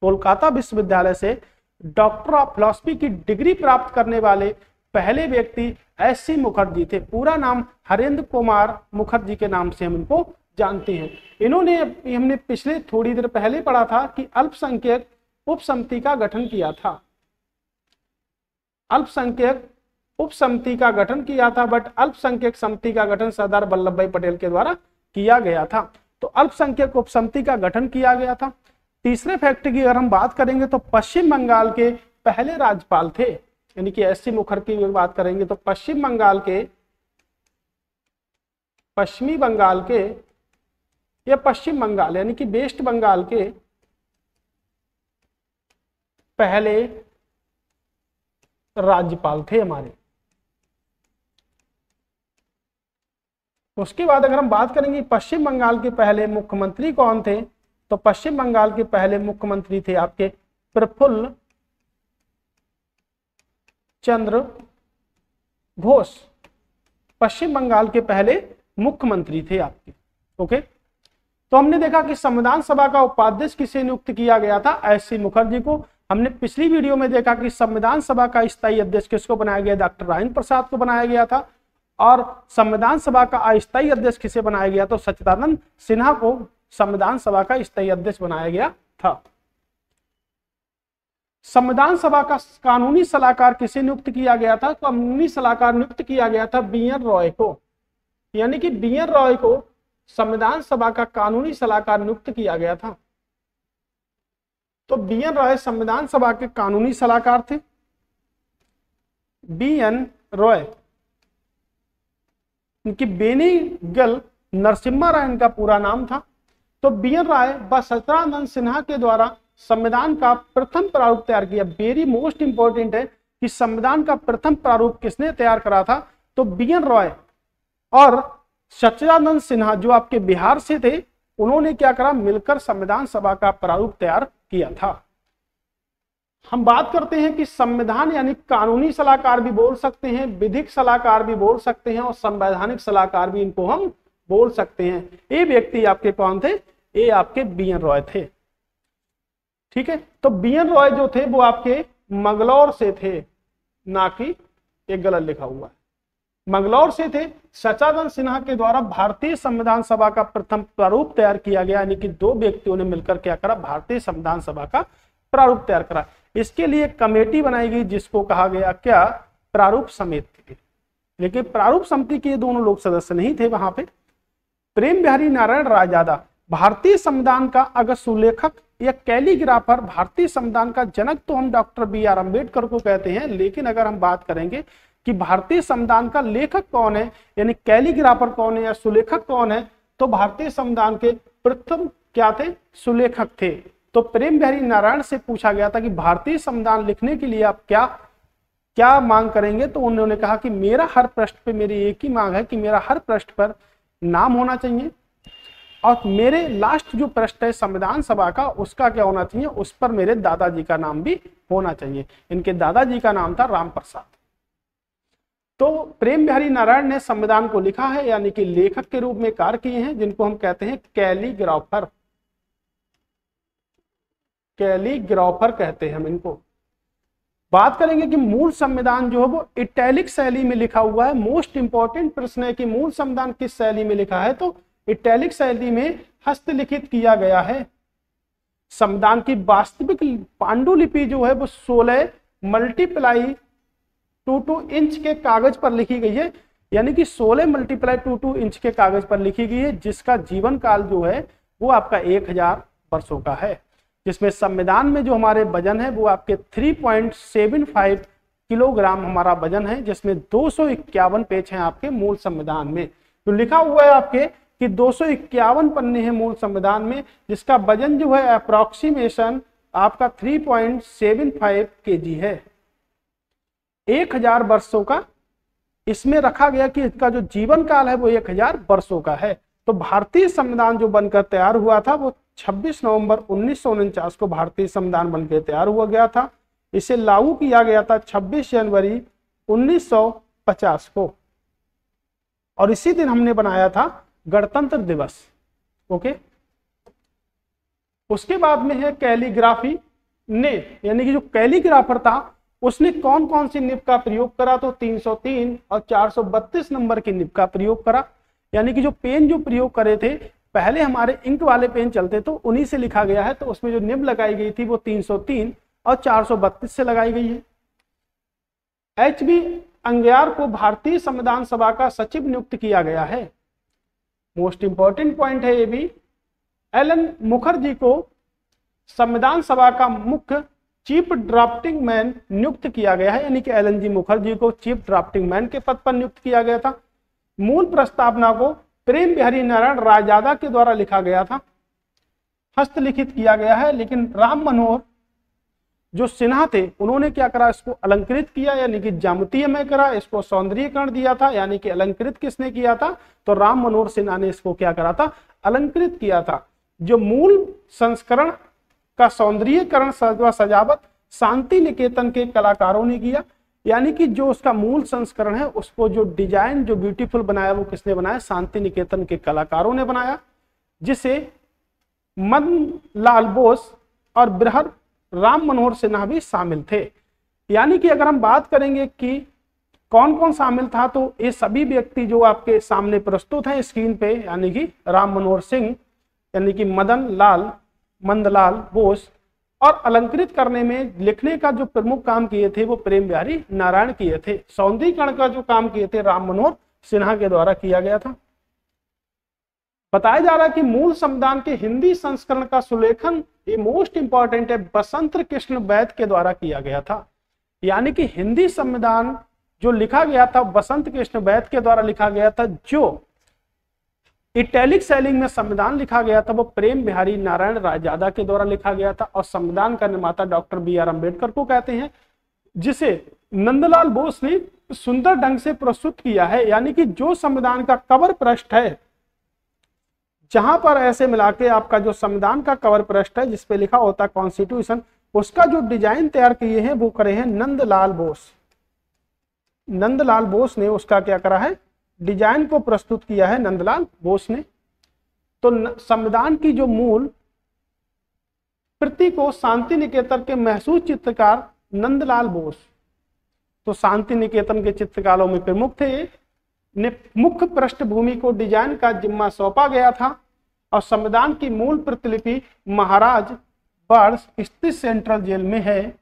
कोलकाता विश्वविद्यालय से डॉक्टर ऑफ फिलॉसफी की डिग्री प्राप्त करने वाले पहले व्यक्ति एस.सी. मुखर्जी थे। पूरा नाम हरेंद्र कुमार मुखर्जी के नाम से हम इनको जानते हैं। इन्होंने, हमने पिछले थोड़ी देर पहले पढ़ा था कि अल्पसंख्यक उप समिति का गठन किया था, अल्पसंख्यक उप समिति का गठन किया था, बट अल्पसंख्यक समिति का गठन सरदार वल्लभ भाई पटेल के द्वारा किया गया था। तो अल्पसंख्यक उप समिति का गठन किया गया था। तीसरे फैक्ट की अगर हम बात करेंगे तो पश्चिम बंगाल के पहले राज्यपाल थे। यानी कि एस.सी. मुखर्जी की बात करेंगे तो पश्चिम बंगाल के, पश्चिमी बंगाल के या पश्चिम बंगाल यानी कि वेस्ट बंगाल के पहले राज्यपाल थे हमारे। उसके बाद अगर हम बात करेंगे पश्चिम बंगाल के पहले मुख्यमंत्री कौन थे, तो पश्चिम बंगाल के पहले मुख्यमंत्री थे आपके प्रफुल्ल चंद्र घोष। पश्चिम बंगाल के पहले मुख्यमंत्री थे आपके। ओके, तो हमने देखा कि संविधान सभा का उपाध्यक्ष किसे नियुक्त किया गया था? एस.सी. मुखर्जी को। हमने पिछली वीडियो में देखा कि संविधान सभा का स्थायी अध्यक्ष किसको बनाया गया? डॉक्टर राजेंद्र प्रसाद को बनाया गया था। और संविधान सभा का अस्थायी अध्यक्ष किसे बनाया गया? तो सच्चिदानंद सिन्हा को संविधान सभा का स्थायी अध्यक्ष बनाया गया था। संविधान सभा का कानूनी सलाहकार किसे नियुक्त किया गया था? कानूनी सलाहकार नियुक्त किया गया था बी.एन. रॉय को। यानी कि बी.एन. रॉय को संविधान सभा का कानूनी सलाहकार नियुक्त किया गया था। तो बी.एन. रॉय संविधान सभा के कानूनी सलाहकार थे। बी.एन. रॉय, इनकी बेनीगल नरसिम्हा राय इनका पूरा नाम था। तो बी.एन. राय व सच्चिदानंद सिन्हा के द्वारा संविधान का प्रथम प्रारूप तैयार किया। वेरी मोस्ट इंपॉर्टेंट है कि संविधान का प्रथम प्रारूप किसने तैयार करा था? तो बी.एन. रॉय और सच्चिदानंद सिन्हा जो आपके बिहार से थे, उन्होंने क्या करा? मिलकर संविधान सभा का प्रारूप तैयार किया था। हम बात करते हैं कि संविधान यानी कानूनी सलाहकार भी बोल सकते हैं, विधिक सलाहकार भी बोल सकते हैं और संवैधानिक सलाहकार भी इनको हम बोल सकते हैं। ये व्यक्ति आपके कौन थे? ये आपके बी.एन. रॉय थे। ठीक है, तो बी.एन. रॉय जो थे वो आपके मंगलौर से थे, ना कि एक गलत लिखा हुआ है, मंगलौर से थे। सच्चानंद सिन्हा के द्वारा भारतीय संविधान सभा का प्रथम प्रारूप तैयार किया गया, यानी कि दो व्यक्तियों ने मिलकर क्या करा? भारतीय संविधान सभा का प्रारूप तैयार करा। इसके लिए कमेटी बनाई गई जिसको कहा गया क्या? प्रारूप समिति। लेकिन प्रारूप समिति के दोनों लोग सदस्य नहीं थे वहां पे। प्रेम बिहारी नारायण रायजादा भारतीय संविधान का अगर सुलेखक या कैलीग्राफर, भारतीय संविधान का जनक तो हम डॉक्टर बी.आर. अम्बेडकर को कहते हैं, लेकिन अगर हम बात करेंगे कि भारतीय संविधान का लेखक कौन है, यानी कैलीग्राफर कौन है या सुलेखक कौन है, तो भारतीय संविधान के प्रथम क्या थे? सुलेखक थे। तो प्रेम बिहारी नारायण से पूछा गया था कि भारतीय संविधान लिखने के लिए आप क्या क्या मांग करेंगे, तो उन्होंने कहा कि मेरा हर पृष्ठ पे मेरी एक ही मांग है कि मेरा हर पृष्ठ पर नाम होना चाहिए और मेरे लास्ट जो पृष्ठ है संविधान सभा का उसका क्या होना चाहिए? उस पर मेरे दादाजी का नाम भी होना चाहिए। इनके दादाजी का नाम था राम प्रसाद। तो प्रेम बिहारी नारायण ने संविधान को लिखा है, यानी कि लेखक के रूप में कार्य किए हैं, जिनको हम कहते हैं कैलीग्राफर। कैलीग्राफर कहते हैं हम इनको। बात करेंगे कि मूल संविधान जो है वो इटैलिक शैली में लिखा हुआ है। मोस्ट इंपॉर्टेंट प्रश्न है कि मूल संविधान किस शैली में लिखा है, तो इटैलिक शैली में हस्तलिखित किया गया है। संविधान की वास्तविक पांडुलिपि जो है वो 16 × 2 इंच के कागज पर लिखी गई है, यानी कि 16 × 2 इंच के कागज पर लिखी गई है, जिसका जीवन काल जो है वो आपका 1000 वर्षों का है। जिसमें संविधान में जो हमारे वजन है वो आपके 3.75 किलोग्राम हमारा वजन है, जिसमें 251 पेज हैं आपके मूल संविधान में। तो लिखा हुआ है आपके कि 251 पन्ने हैं मूल संविधान में, जिसका वजन जो है अप्रोक्सीमेशन आपका 3.75 केजी है। 1000 वर्षों का इसमें रखा गया कि इसका जो जीवन काल है वो 1000 वर्षों का है। तो भारतीय संविधान जो बनकर तैयार हुआ था वो 26 नवंबर 1949 को भारतीय संविधान बनकर तैयार हुआ गया था। इसे लागू किया गया था 26 जनवरी 1950 को, और इसी दिन हमने बनाया था गणतंत्र दिवस। ओके, उसके बाद में है कैलीग्राफी ने, यानी कि जो कैलीग्राफर था उसने कौन कौन सी निब का प्रयोग करा, तो 303 और 432 नंबर की निब का प्रयोग करा। यानी कि जो पेन जो प्रयोग करे थे, पहले हमारे इंक वाले पेन चलते तो उन्हीं से लिखा गया है, तो उसमें जो निब लगाई गई थी वो 303 और 432 से लगाई गई है। एच.बी. अंगयार को भारतीय संविधान सभा का सचिव नियुक्त किया गया है। मोस्ट इंपॉर्टेंट पॉइंट है ये भी। एलन मुखर्जी को संविधान सभा का मुख्य चीफ ड्राफ्टिंग मैन नियुक्त किया गया है, यानी कि एलन जी मुखर्जी को चीफ ड्राफ्टिंग मैन के पद पर नियुक्त किया गया था। मूल प्रस्तावना को प्रेम बिहारी नारायण रायजादा के द्वारा लिखा गया था, हस्तलिखित किया गया है, लेकिन राम मनोहर जो सिन्हा थे उन्होंने क्या करा, इसको अलंकृत किया, यानी कि ज्यामितीय में करा, इसको सौंदर्यीकरण दिया था। यानी कि अलंकृत किसने किया था, तो राम मनोहर सिन्हा ने इसको क्या करा था, अलंकृत किया था। जो मूल संस्करण का सौंदर्यीकरण सजावट शांति निकेतन के कलाकारों ने किया, यानी कि जो उसका मूल संस्करण है उसको जो डिजाइन जो ब्यूटीफुल बनाया वो किसने बनाया, शांति निकेतन के कलाकारों ने बनाया, जिसे मदन लाल बोस और बृहद राम मनोहर सिन्हा भी शामिल थे। यानी कि अगर हम बात करेंगे कि कौन कौन शामिल था, तो ये सभी व्यक्ति जो आपके सामने प्रस्तुत हैं स्क्रीन पे, यानी कि राम मनोहर सिंह, यानी कि मंदलाल बोस, और अलंकृत करने में लिखने का जो प्रमुख काम किए थे वो प्रेम बिहारी नारायण किए थे। सौंदर्यीकरण का जो काम किए थे राम मनोहर सिन्हा के द्वारा किया गया था। बताया जा रहा है कि मूल संविधान के हिंदी संस्करण का सुलेखन, ये मोस्ट इंपॉर्टेंट है, बसंत कृष्ण वैद के द्वारा किया गया था। यानी कि हिंदी संविधान जो लिखा गया था बसंत कृष्ण वैद के द्वारा लिखा गया था। जो इटैलिक शैली में संविधान लिखा गया था वो प्रेम बिहारी नारायण रायजादा के द्वारा लिखा गया था, और संविधान का निर्माता डॉक्टर बी.आर. अम्बेडकर को कहते हैं, जिसे नंदलाल बोस ने सुंदर ढंग से प्रस्तुत किया है। यानी कि जो संविधान का कवर पृष्ठ है, जहां पर ऐसे मिला के आपका जो संविधान का कवर पृष्ठ है जिसपे लिखा होता है कॉन्स्टिट्यूशन, उसका जो डिजाइन तैयार किए हैं वो करे हैं नंदलाल बोस। नंदलाल बोस ने उसका क्या करा है, डिजाइन को प्रस्तुत किया है नंदलाल बोस ने। तो संविधान की जो मूल प्रति को शांति निकेतन के महसूस चित्रकार नंदलाल बोस, तो शांति निकेतन के चित्रकारों में प्रमुख थे ये, ने मुख्य पृष्ठभूमि को डिजाइन का जिम्मा सौंपा गया था और संविधान की मूल प्रतिलिपि महाराज बाढ़ स्थित सेंट्रल जेल में है,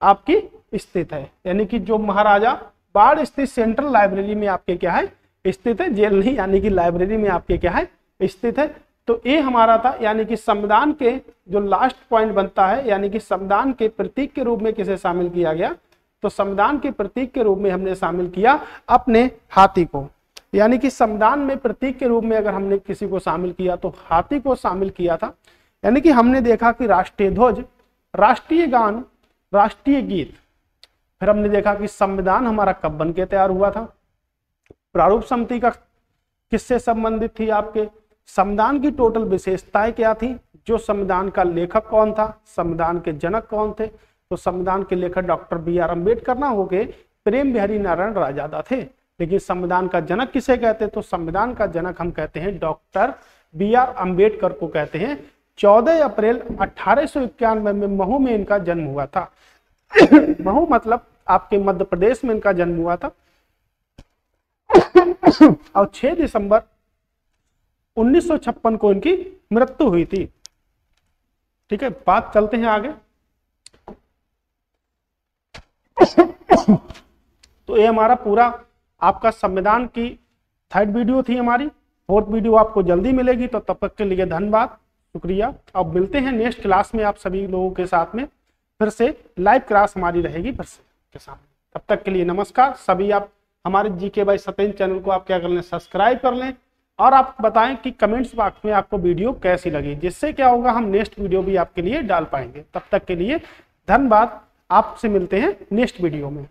आपकी स्थित है। यानी कि जो महाराजा बाढ़ स्थित सेंट्रल लाइब्रेरी में आपके क्या है, स्थित है, जेल नहीं यानी कि लाइब्रेरी में आपके क्या है, स्थित है। तो ये हमारा था, यानी कि संविधान के जो लास्ट पॉइंट बनता है, यानी कि संविधान के प्रतीक के रूप में किसे शामिल किया गया, तो संविधान के प्रतीक के रूप में हमने शामिल किया अपने हाथी को। यानी कि संविधान में प्रतीक के रूप में अगर हमने किसी को शामिल किया तो हाथी को शामिल किया था। यानी कि हमने देखा कि राष्ट्रीय ध्वज, राष्ट्रीय गान, राष्ट्रीय गीत, फिर हमने देखा कि संविधान हमारा कब बन के तैयार हुआ था, प्रारूप समिति का किससे संबंधित थी, आपके संविधान की टोटल विशेषताएं क्या थी, जो संविधान का लेखक कौन था, संविधान के जनक कौन थे, तो संविधान के लेखक डॉक्टर बी.आर. अम्बेडकर ना होके प्रेम बिहारी नारायण रायजादा थे। लेकिन संविधान का जनक किसे कहते हैं, तो संविधान का जनक हम कहते हैं डॉक्टर बी.आर. अम्बेडकर को कहते हैं। 14 अप्रैल 1891 में महू में इनका जन्म हुआ था। महू मतलब आपके मध्य प्रदेश में इनका जन्म हुआ था और 6 दिसंबर 1956 को इनकी मृत्यु हुई थी। ठीक है, बात चलते हैं आगे। तो ये हमारा पूरा आपका संविधान की 3rd वीडियो थी हमारी। 4th वीडियो आपको जल्दी मिलेगी, तो तब तक के लिए धन्यवाद, शुक्रिया। अब मिलते हैं नेक्स्ट क्लास में आप सभी लोगों के साथ में, फिर से लाइव क्लास हमारी रहेगी फिर से के सामने। तब तक के लिए नमस्कार सभी। आप हमारे जीके बाय सत्येंद्र चैनल को आप क्या कर लें, सब्सक्राइब कर लें और आप बताएं कि कमेंट्स बॉक्स में आपको वीडियो कैसी लगी, जिससे क्या होगा हम नेक्स्ट वीडियो भी आपके लिए डाल पाएंगे। तब तक के लिए धन्यवाद, आपसे मिलते हैं नेक्स्ट वीडियो में।